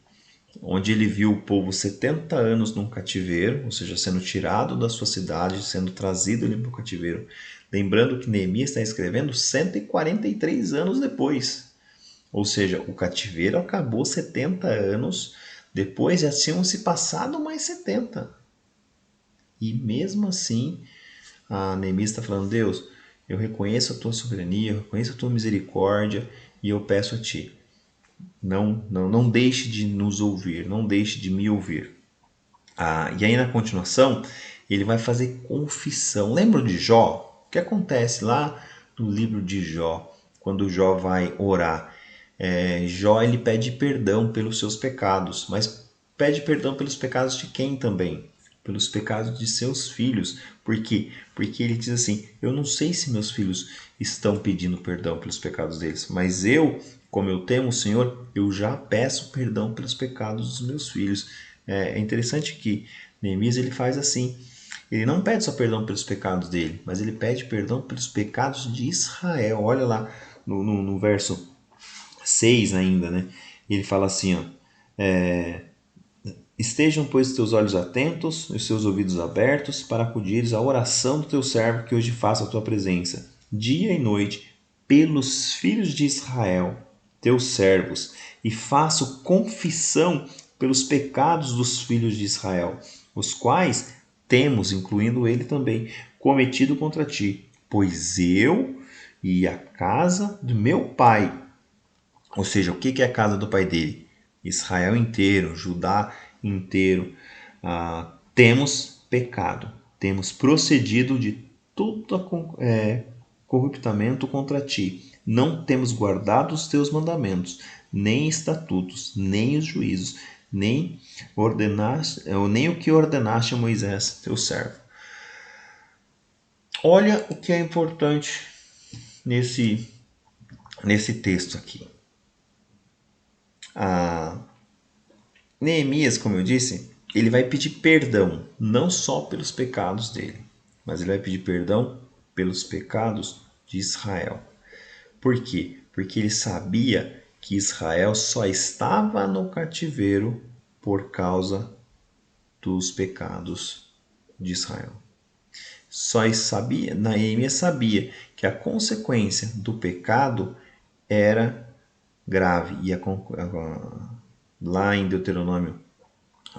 onde ele viu o povo 70 anos num cativeiro, ou seja, sendo tirado da sua cidade, sendo trazido ali para o cativeiro. Lembrando que Neemias está escrevendo 143 anos depois. Ou seja, o cativeiro acabou 70 anos, depois já tinham se passado mais 70. E mesmo assim, a Neemias está falando: Deus, eu reconheço a tua soberania, eu reconheço a tua misericórdia e eu peço a ti, não deixe de nos ouvir, não deixe de me ouvir. E aí na continuação, ele vai fazer confissão. Lembra de Jó? O que acontece lá no livro de Jó, quando Jó vai orar? Jó ele pede perdão pelos seus pecados, mas pede perdão pelos pecados de quem também? Pelos pecados de seus filhos. Por quê? Porque ele diz assim: eu não sei se meus filhos estão pedindo perdão pelos pecados deles, mas eu, como eu temo o Senhor, eu já peço perdão pelos pecados dos meus filhos. É interessante que Neemias ele faz assim. Ele não pede só perdão pelos pecados dele, mas ele pede perdão pelos pecados de Israel. Olha lá no verso 6 ainda, né? Ele fala assim, ó, estejam, pois, os teus olhos atentos e os seus ouvidos abertos para acudires à oração do teu servo que hoje faça a tua presença, dia e noite, pelos filhos de Israel, teus servos, e faço confissão pelos pecados dos filhos de Israel, os quais temos, incluindo ele também, cometido contra ti, pois eu e a casa do meu pai. Ou seja, o que é a casa do pai dele? Israel inteiro, Judá inteiro. Temos pecado, temos procedido de todo corruptamento contra ti. Não temos guardado os teus mandamentos, nem estatutos, nem os juízos, nem o que ordenaste a Moisés, teu servo. Olha o que é importante nesse texto aqui. Neemias, como eu disse, ele vai pedir perdão, não só pelos pecados dele, mas ele vai pedir perdão pelos pecados de Israel. Por quê? Porque ele sabia que Israel só estava no cativeiro por causa dos pecados de Israel. Neemias sabia que a consequência do pecado era grave. Lá em Deuteronômio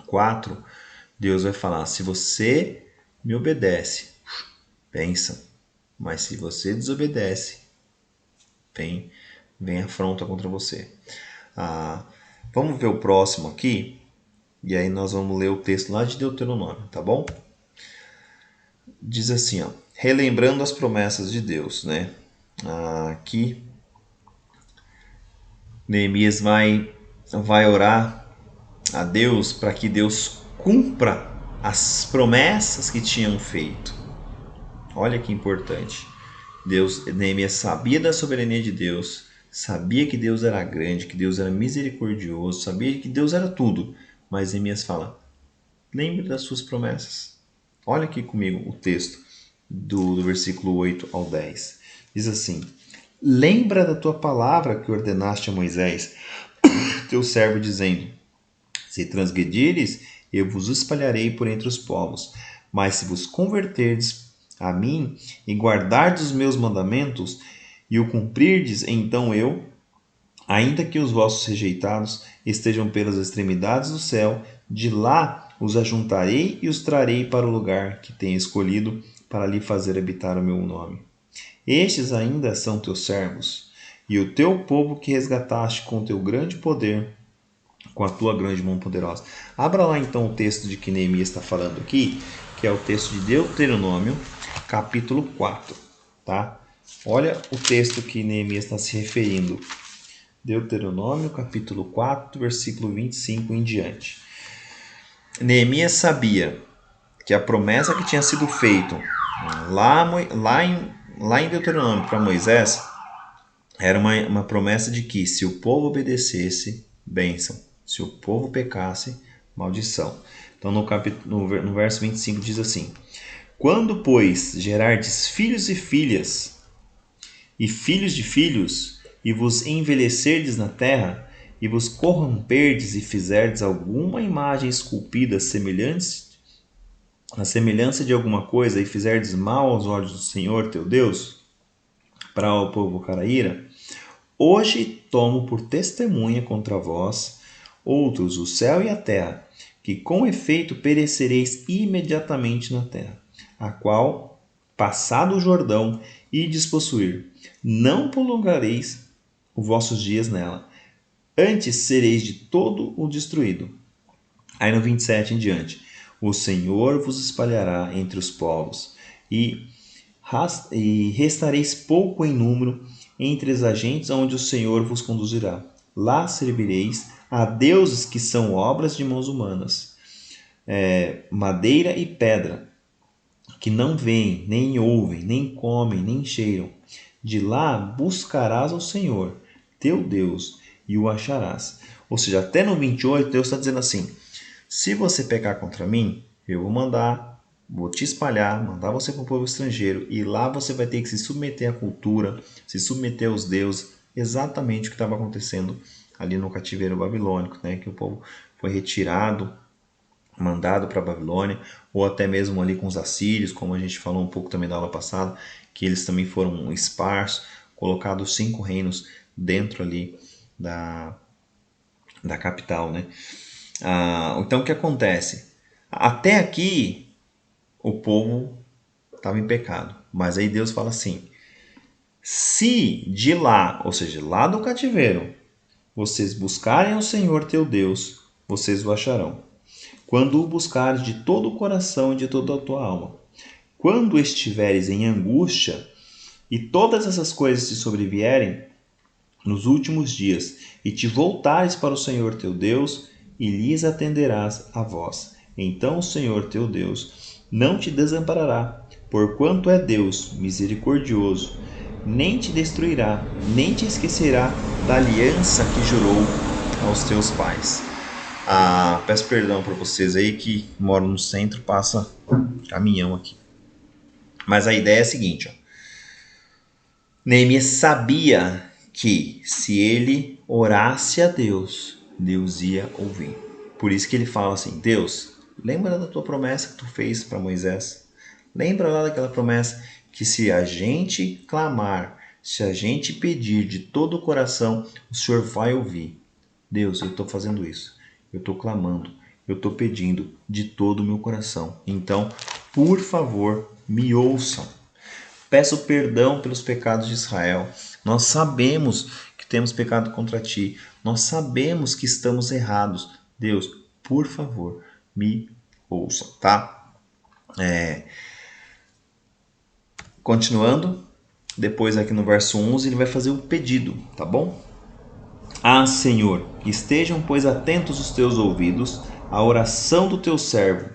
4, Deus vai falar: se você me obedece, bênção. Mas se você desobedece, vem afronta contra você. Vamos ver o próximo aqui. E aí nós vamos ler o texto lá de Deuteronômio, tá bom? Diz assim, ó, relembrando as promessas de Deus, né? Aqui Neemias vai orar a Deus para que Deus cumpra as promessas que tinham feito. Olha que importante. Neemias sabia da soberania de Deus, sabia que Deus era grande, que Deus era misericordioso, sabia que Deus era tudo. Mas Neemias fala: lembre das suas promessas. Olha aqui comigo o texto do versículo 8 ao 10. Diz assim: lembra da tua palavra que ordenaste a Moisés, teu servo, dizendo: se transgredires, eu vos espalharei por entre os povos. Mas se vos converterdes a mim e guardardes os meus mandamentos e o cumprirdes, então eu, ainda que os vossos rejeitados estejam pelas extremidades do céu, de lá os ajuntarei e os trarei para o lugar que tenho escolhido para lhe fazer habitar o meu nome. Estes ainda são teus servos, e o teu povo que resgataste com teu grande poder, com a tua grande mão poderosa. Abra lá então o texto de que Neemias está falando aqui, que é o texto de Deuteronômio, capítulo 4. Tá? Olha o texto que Neemias está se referindo. Deuteronômio, capítulo 4, versículo 25 em diante. Neemias sabia que a promessa que tinha sido feita lá em Deuteronômio para Moisés era uma promessa de que se o povo obedecesse, bênção. Se o povo pecasse, maldição. Então no verso 25 diz assim: quando, pois, gerardes filhos e filhas, e filhos de filhos, e vos envelhecerdes na terra, e vos corromperdes e fizerdes alguma imagem esculpida a semelhança de alguma coisa, e fizerdes mal aos olhos do Senhor teu Deus, para o provocar a ira, hoje tomo por testemunha contra vós, outros, o céu e a terra, que com efeito perecereis imediatamente na terra, a qual, passado o Jordão, ides possuir. Não prolongareis os vossos dias nela, antes sereis de todo o destruído. Aí no 27 em diante: o Senhor vos espalhará entre os povos, e restareis pouco em número entre as agentes aonde o Senhor vos conduzirá. Lá servireis a deuses que são obras de mãos humanas, madeira e pedra, que não veem, nem ouvem, nem comem, nem cheiram. De lá buscarás ao Senhor, teu Deus, e o acharás. Ou seja, até no 28, Deus está dizendo assim: se você pecar contra mim, eu vou te espalhar, mandar você para o povo estrangeiro, e lá você vai ter que se submeter à cultura, se submeter aos deuses, exatamente o que estava acontecendo ali no cativeiro babilônico, né? Que o povo foi retirado, mandado para a Babilônia, ou até mesmo ali com os assírios, como a gente falou um pouco também da aula passada, que eles também foram esparsos, colocados 5 reinos dentro ali da capital, né? Então o que acontece? Até aqui o povo estava em pecado, mas aí Deus fala assim: se de lá, ou seja, lá do cativeiro, vocês buscarem ao Senhor teu Deus, vocês o acharão. Quando o buscares de todo o coração e de toda a tua alma. Quando estiveres em angústia e todas essas coisas te sobrevierem nos últimos dias, e te voltares para o Senhor teu Deus, e lhes atenderás a voz. Então o Senhor teu Deus não te desamparará, porquanto é Deus misericordioso, nem te destruirá, nem te esquecerá da aliança que jurou aos teus pais. Peço perdão para vocês aí que moram no centro, passa caminhão aqui. Mas a ideia é a seguinte, ó. Neemias sabia que se ele orasse a Deus, Deus ia ouvir. Por isso que ele fala assim: Deus, lembra da tua promessa que tu fez para Moisés? Lembra lá daquela promessa que se a gente clamar, se a gente pedir de todo o coração, o Senhor vai ouvir. Deus, eu estou fazendo isso. Eu estou clamando. Eu estou pedindo de todo o meu coração. Então, por favor, me ouçam. Peço perdão pelos pecados de Israel. Nós sabemos que temos pecado contra ti. Nós sabemos que estamos errados. Deus, por favor, me ouça, tá? Continuando, depois aqui no verso 11 ele vai fazer um pedido, tá bom? Ah, Senhor, estejam, pois, atentos os teus ouvidos à oração do teu servo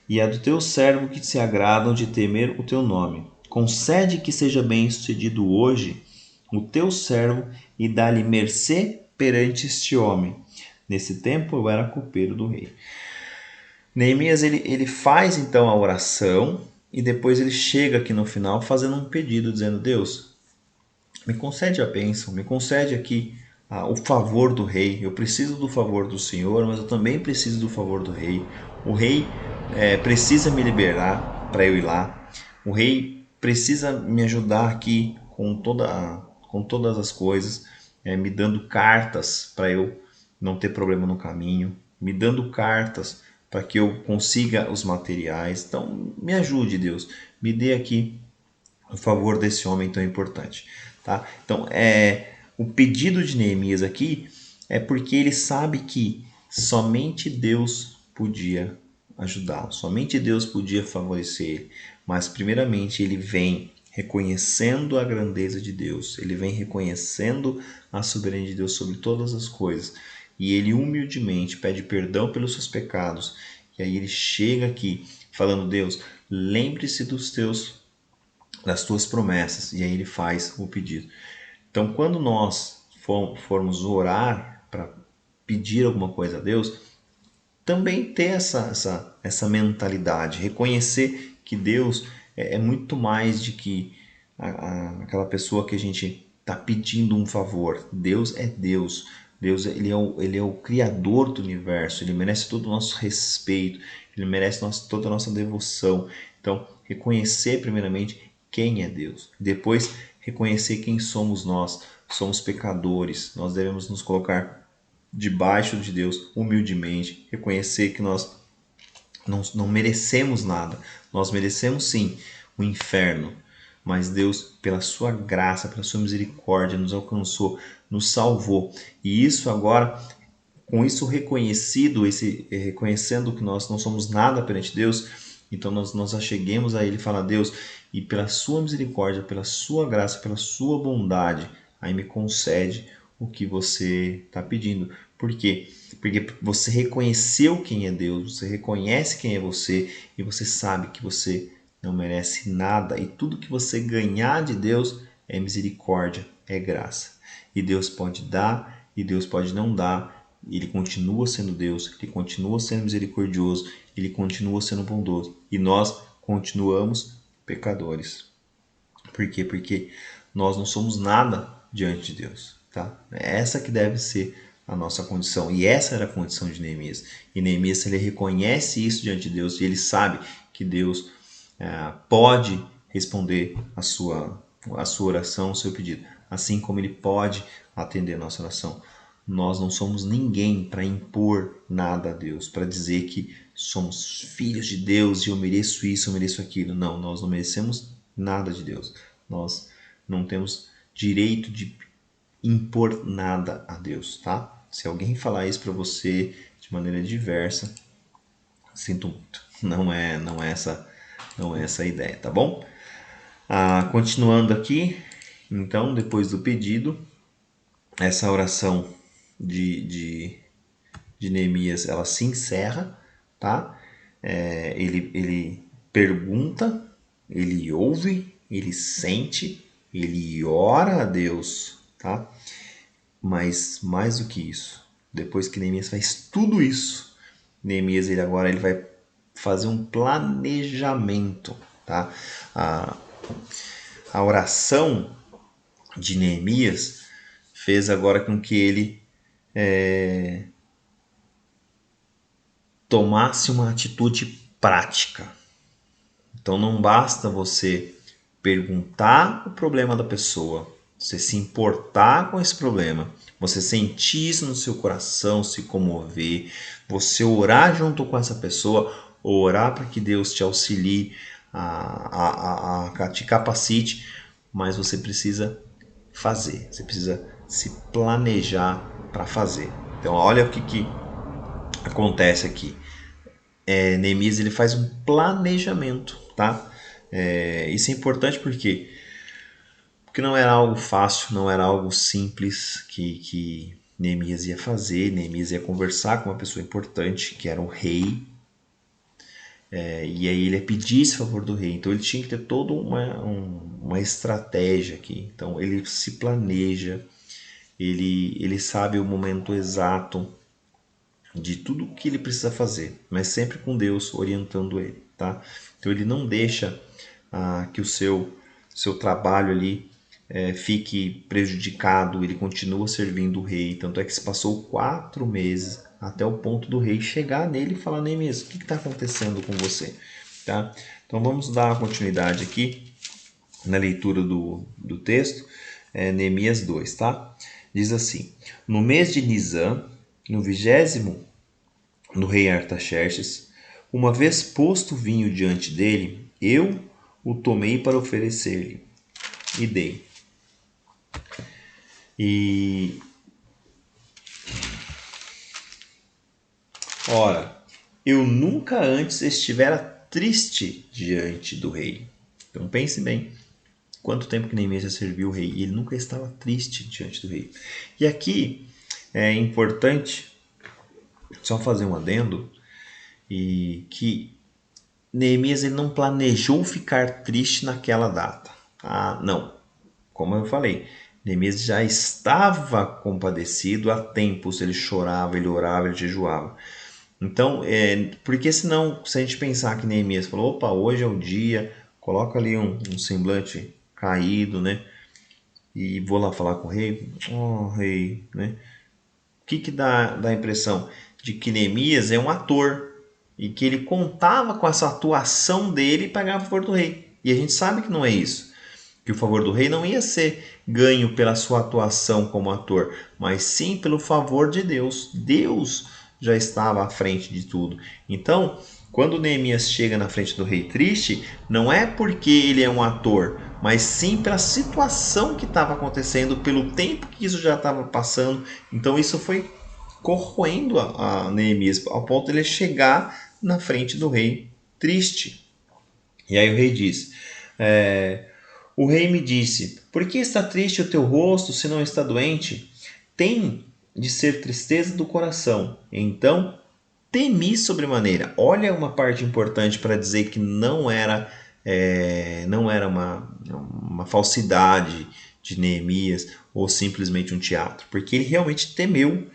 e a do teu servo que se agradam de temer o teu nome. Concede que seja bem-sucedido hoje o teu servo e dá-lhe mercê perante este homem. Nesse tempo eu era copeiro do rei. Neemias ele faz então a oração e depois ele chega aqui no final fazendo um pedido, dizendo: Deus, me concede a bênção, me concede aqui o favor do rei. Eu preciso do favor do Senhor, mas eu também preciso do favor do rei. O rei precisa me liberar para eu ir lá. O rei precisa me ajudar aqui com todas as coisas, me dando cartas para eu não ter problema no caminho, me dando cartas para que eu consiga os materiais. Então, me ajude, Deus. Me dê aqui o favor desse homem tão importante, tá? Então, o pedido de Neemias aqui é porque ele sabe que somente Deus podia ajudá-lo, somente Deus podia favorecer ele. Mas, primeiramente, ele vem reconhecendo a grandeza de Deus, ele vem reconhecendo a soberania de Deus sobre todas as coisas. E ele humildemente pede perdão pelos seus pecados. E aí ele chega aqui falando: Deus, lembre-se das tuas promessas. E aí ele faz o pedido. Então, quando nós formos orar para pedir alguma coisa a Deus, também ter essa mentalidade, reconhecer que Deus é muito mais de que aquela pessoa que a gente está pedindo um favor. Deus é Deus. Deus ele é o Criador do universo. Ele merece todo o nosso respeito. Ele merece toda a nossa devoção. Então, reconhecer primeiramente quem é Deus. Depois, reconhecer quem somos nós. Somos pecadores. Nós devemos nos colocar debaixo de Deus humildemente, reconhecer que nós não merecemos nada. Nós merecemos sim o inferno, mas Deus, pela sua graça, pela sua misericórdia, nos alcançou, nos salvou. E isso agora, com isso reconhecido, reconhecendo que nós não somos nada perante Deus, então nós acheguemos a Ele e fala: Deus, e pela sua misericórdia, pela sua graça, pela sua bondade, aí me concede o que você está pedindo. Por quê? Porque você reconheceu quem é Deus, você reconhece quem é você e você sabe que você não merece nada e tudo que você ganhar de Deus é misericórdia, é graça. E Deus pode dar e Deus pode não dar. Ele continua sendo Deus, ele continua sendo misericordioso, ele continua sendo bondoso. E nós continuamos pecadores. Por quê? Porque nós não somos nada diante de Deus, tá? É essa que deve ser a nossa condição. E essa era a condição de Neemias. E Neemias, ele reconhece isso diante de Deus e ele sabe que Deus pode responder a sua oração, o seu pedido, assim como ele pode atender a nossa oração. Nós não somos ninguém para impor nada a Deus, para dizer que somos filhos de Deus e eu mereço isso, eu mereço aquilo. Não, nós não merecemos nada de Deus. Nós não temos direito de impor nada a Deus, tá? Se alguém falar isso para você de maneira diversa, sinto muito. Não é essa a ideia, tá bom? Continuando aqui, então, depois do pedido, essa oração de Neemias, ela se encerra, tá? Ele pergunta, ele ouve, ele sente, ele ora a Deus, tá? Mas mais do que isso, depois que Neemias faz tudo isso, Neemias ele vai fazer um planejamento, tá? A oração de Neemias fez agora com que ele tomasse uma atitude prática. Então não basta você perguntar o problema da pessoa, você se importar com esse problema, você sentir isso no seu coração, se comover, você orar junto com essa pessoa, orar para que Deus te auxilie, te capacite, mas você precisa fazer, você precisa se planejar para fazer. Então olha o que acontece aqui. Neemias ele faz um planejamento, tá? Isso é importante porque não era algo fácil, não era algo simples que Neemias ia fazer. Neemias ia conversar com uma pessoa importante, que era o rei, e aí ele ia pedir esse favor do rei. Então ele tinha que ter toda uma estratégia aqui. Então ele se planeja, ele sabe o momento exato de tudo que ele precisa fazer, mas sempre com Deus orientando ele, tá? Então ele não deixa que o seu trabalho ali fique prejudicado, ele continua servindo o rei. Tanto é que se passou 4 meses até o ponto do rei chegar nele e falar: Neemias, o que está acontecendo com você? Tá? Então vamos dar uma continuidade aqui na leitura do texto, Neemias 2, tá? Diz assim: no mês de Nisan, no 20º do rei Artaxerxes, uma vez posto o vinho diante dele, eu o tomei para oferecer-lhe e dei. E ora, eu nunca antes estivera triste diante do rei. Então pense bem, quanto tempo que Neemias já serviu o rei e ele nunca estava triste diante do rei. E aqui é importante só fazer um adendo e que Neemias ele não planejou ficar triste naquela data. Não. Como eu falei, Neemias já estava compadecido há tempos. Ele chorava, ele orava, ele jejuava. Então, porque senão, se a gente pensar que Neemias falou, opa, hoje é o dia, coloca ali um semblante caído, né? E vou lá falar com o rei. Oh, rei, né? O que dá a impressão? De que Neemias é um ator e que ele contava com essa atuação dele para ganhar o favor do rei. E a gente sabe que não é isso. Que o favor do rei não ia ser ganho pela sua atuação como ator, mas sim pelo favor de Deus. Deus já estava à frente de tudo. Então, quando Neemias chega na frente do rei triste, não é porque ele é um ator, mas sim pela situação que estava acontecendo, pelo tempo que isso já estava passando. Então isso foi corroendo a Neemias, ao ponto de ele chegar na frente do rei triste. E aí o rei diz: o rei me disse: por que está triste o teu rosto, se não está doente? Tem de ser tristeza do coração. Então temi sobremaneira. Olha uma parte importante para dizer que não era uma falsidade de Neemias ou simplesmente um teatro, porque ele realmente temeu.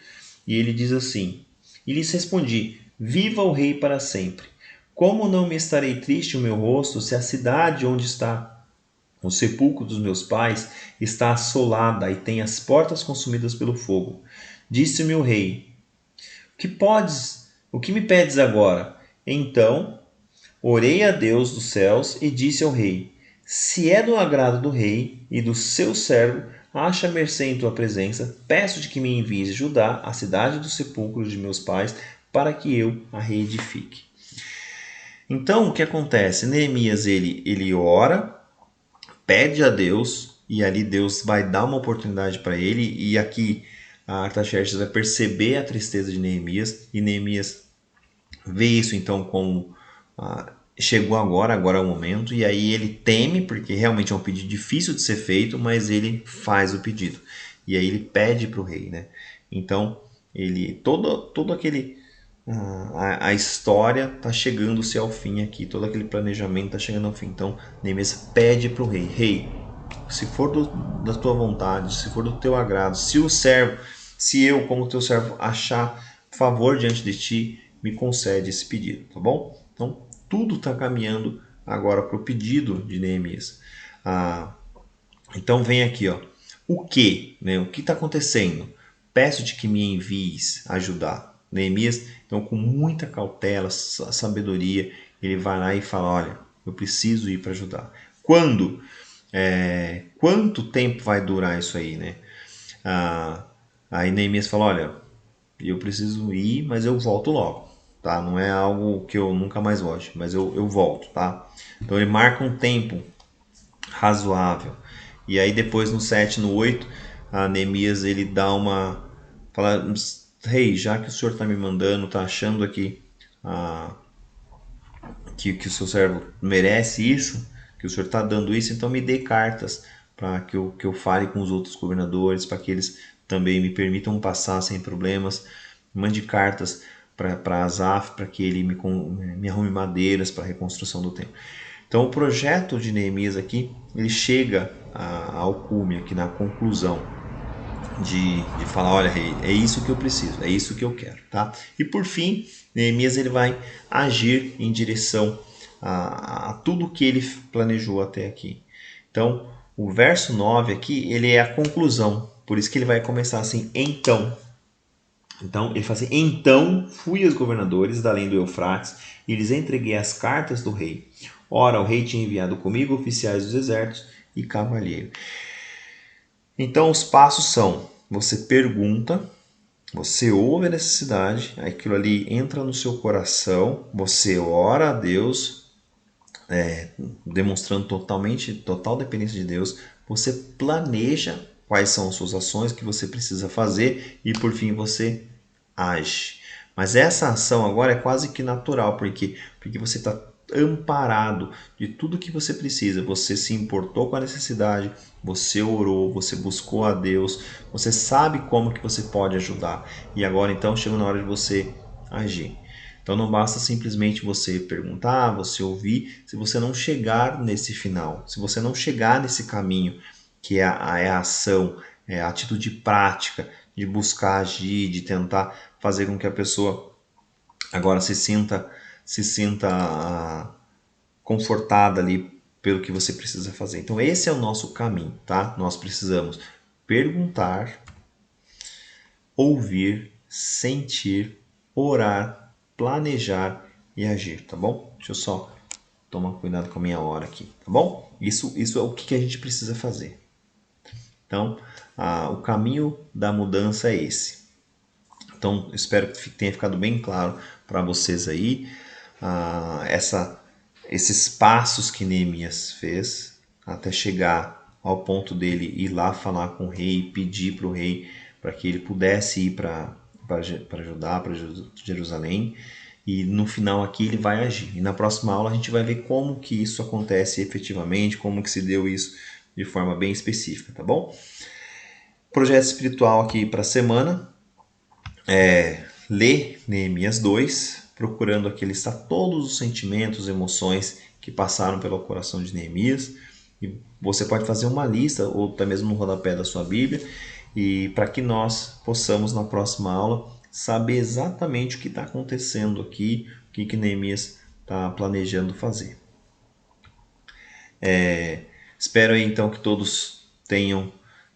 E ele diz assim: e lhes respondi: viva o rei para sempre. Como não me estarei triste o meu rosto, se a cidade onde está o sepulcro dos meus pais está assolada e tem as portas consumidas pelo fogo? Disse-me o rei: o que me pedes agora? Então orei a Deus dos céus e disse ao rei: se é do agrado do rei e do seu servo, acha mercê em tua presença, peço-te que me envies Judá, a cidade do sepulcro de meus pais, para que eu a reedifique. Então o que acontece? Neemias ele ora, pede a Deus, e ali Deus vai dar uma oportunidade para ele, e aqui a Artaxerxes vai perceber a tristeza de Neemias, e Neemias vê isso então como chegou agora é o momento, e aí ele teme, porque realmente é um pedido difícil de ser feito, mas ele faz o pedido, e aí ele pede para o rei, né? Então ele todo aquele a história está chegando-se ao fim aqui, todo aquele planejamento está chegando ao fim. Então Neemias pede para o rei: rei, se for da tua vontade, se for do teu agrado, se eu como teu servo achar favor diante de ti, me concede esse pedido, tá bom? Então tudo está caminhando agora para o pedido de Neemias. Então vem aqui, ó. O que? Né? O que está acontecendo? Peço-te que me envies ajudar. Neemias, então, com muita cautela, sabedoria, ele vai lá e fala, olha, eu preciso ir para ajudar. Quando? Quanto tempo vai durar isso aí, né? Aí Neemias fala, olha, eu preciso ir, mas eu volto logo, tá? Não é algo que eu nunca mais volte, mas eu volto, tá? Então ele marca um tempo razoável. E aí depois no 7, no 8, a Neemias ele dá uma... Fala, rei, já que o senhor está me mandando, está achando aqui que o seu servo merece isso, que o senhor está dando isso, então me dê cartas para que eu fale com os outros governadores, para que eles também me permitam passar sem problemas. Mande cartas para Asaf, para que ele me arrume madeiras para a reconstrução do templo. Então o projeto de Neemias aqui, ele chega ao cume, aqui na conclusão de falar, olha, rei, é isso que eu preciso, é isso que eu quero, tá? E por fim, Neemias ele vai agir em direção a tudo que ele planejou até aqui. Então, o verso 9 aqui, ele é a conclusão, por isso que ele vai começar assim, então. Então, ele fala assim, então fui aos governadores da além do Eufrates e lhes entreguei as cartas do rei. Ora, o rei tinha enviado comigo oficiais dos exércitos e cavalheiros. Então, os passos são, você pergunta, você ouve a necessidade, aquilo ali entra no seu coração, você ora a Deus, demonstrando total dependência de Deus, você planeja quais são as suas ações que você precisa fazer e por fim você age. Mas essa ação agora é quase que natural, porque você está amparado de tudo que você precisa. Você se importou com a necessidade, você orou, você buscou a Deus, você sabe como que você pode ajudar. E agora então chegou na hora de você agir. Então não basta simplesmente você perguntar, você ouvir, se você não chegar nesse final, se você não chegar nesse caminho que é a ação, é a atitude prática de buscar agir, de tentar fazer com que a pessoa agora se sinta confortada ali pelo que você precisa fazer. Então esse é o nosso caminho, tá? Nós precisamos perguntar, ouvir, sentir, orar, planejar e agir, tá bom? Deixa eu só tomar cuidado com a minha hora aqui, tá bom? Isso é o que a gente precisa fazer. Então, o caminho da mudança é esse. Então, espero que tenha ficado bem claro para vocês aí esses passos que Neemias fez até chegar ao ponto dele ir lá falar com o rei, pedir para o rei para que ele pudesse ir para Judá, para Jerusalém. E no final aqui ele vai agir. E na próxima aula a gente vai ver como que isso acontece efetivamente, como que se deu isso de forma bem específica, tá bom? Projeto espiritual aqui para a semana é ler Neemias 2, procurando aqui listar todos os sentimentos, emoções que passaram pelo coração de Neemias. E você pode fazer uma lista, ou até mesmo no rodapé da sua Bíblia, e para que nós possamos na próxima aula saber exatamente o que está acontecendo aqui, o que Neemias está planejando fazer. Espero aí, então que todos tenham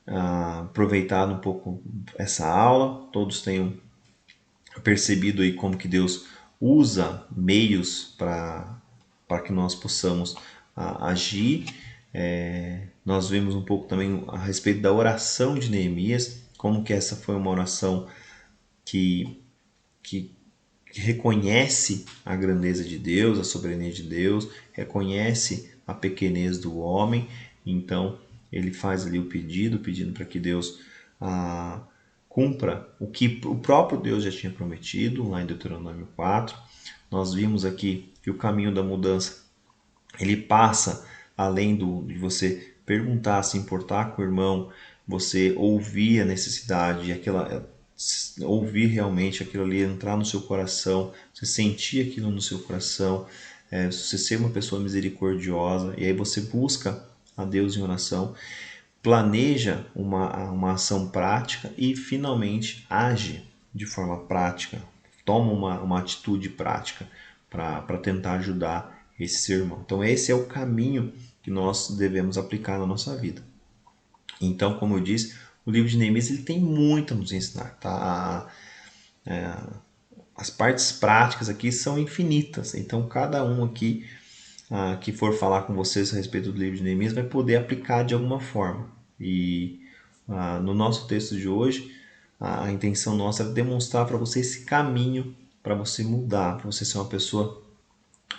aproveitado um pouco essa aula, todos tenham percebido aí como que Deus usa meios para que nós possamos agir. Nós vimos um pouco também a respeito da oração de Neemias, como que essa foi uma oração que reconhece a grandeza de Deus, a soberania de Deus, reconhece a pequenez do homem, então ele faz ali o pedido, pedindo para que Deus cumpra o que o próprio Deus já tinha prometido, lá em Deuteronômio 4. Nós vimos aqui que o caminho da mudança, ele passa além de você perguntar, se importar com o irmão, você ouvir a necessidade, ouvir realmente aquilo ali, entrar no seu coração, você sentir aquilo no seu coração, você ser uma pessoa misericordiosa, e aí você busca a Deus em oração, planeja uma ação prática e finalmente age de forma prática, toma uma atitude prática para tentar ajudar esse seu irmão. Então esse é o caminho que nós devemos aplicar na nossa vida. Então, como eu disse, o livro de Neemias ele tem muito a nos ensinar, tá? As partes práticas aqui são infinitas, então cada um aqui que for falar com vocês a respeito do livro de Neemias vai poder aplicar de alguma forma. E no nosso texto de hoje, a intenção nossa é demonstrar para você esse caminho para você mudar, para você ser uma pessoa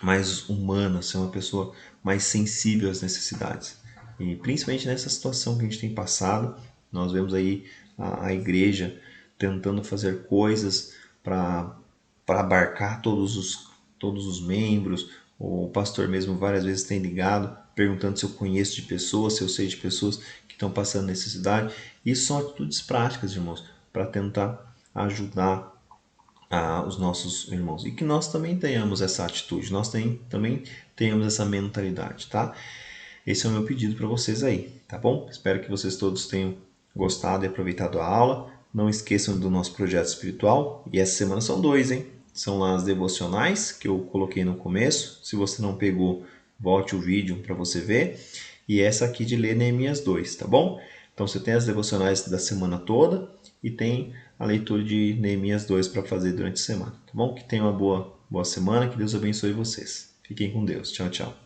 mais humana, ser uma pessoa mais sensível às necessidades. E principalmente nessa situação que a gente tem passado, nós vemos aí a igreja tentando fazer coisas para abarcar todos os membros. O pastor mesmo várias vezes tem ligado perguntando se eu conheço de pessoas, se eu sei de pessoas que estão passando necessidade. Isso são atitudes práticas, irmãos, para tentar ajudar os nossos irmãos. E que nós também tenhamos essa atitude, nós também tenhamos essa mentalidade, tá? Esse é o meu pedido para vocês aí, tá bom? Espero que vocês todos tenham gostado e aproveitado a aula. Não esqueçam do nosso projeto espiritual. E essa semana são dois, hein? São lá as devocionais que eu coloquei no começo. Se você não pegou, volte o vídeo para você ver. E essa aqui de ler Neemias 2, tá bom? Então você tem as devocionais da semana toda e tem a leitura de Neemias 2 para fazer durante a semana, tá bom? Que tenham uma boa semana, que Deus abençoe vocês. Fiquem com Deus. Tchau, tchau.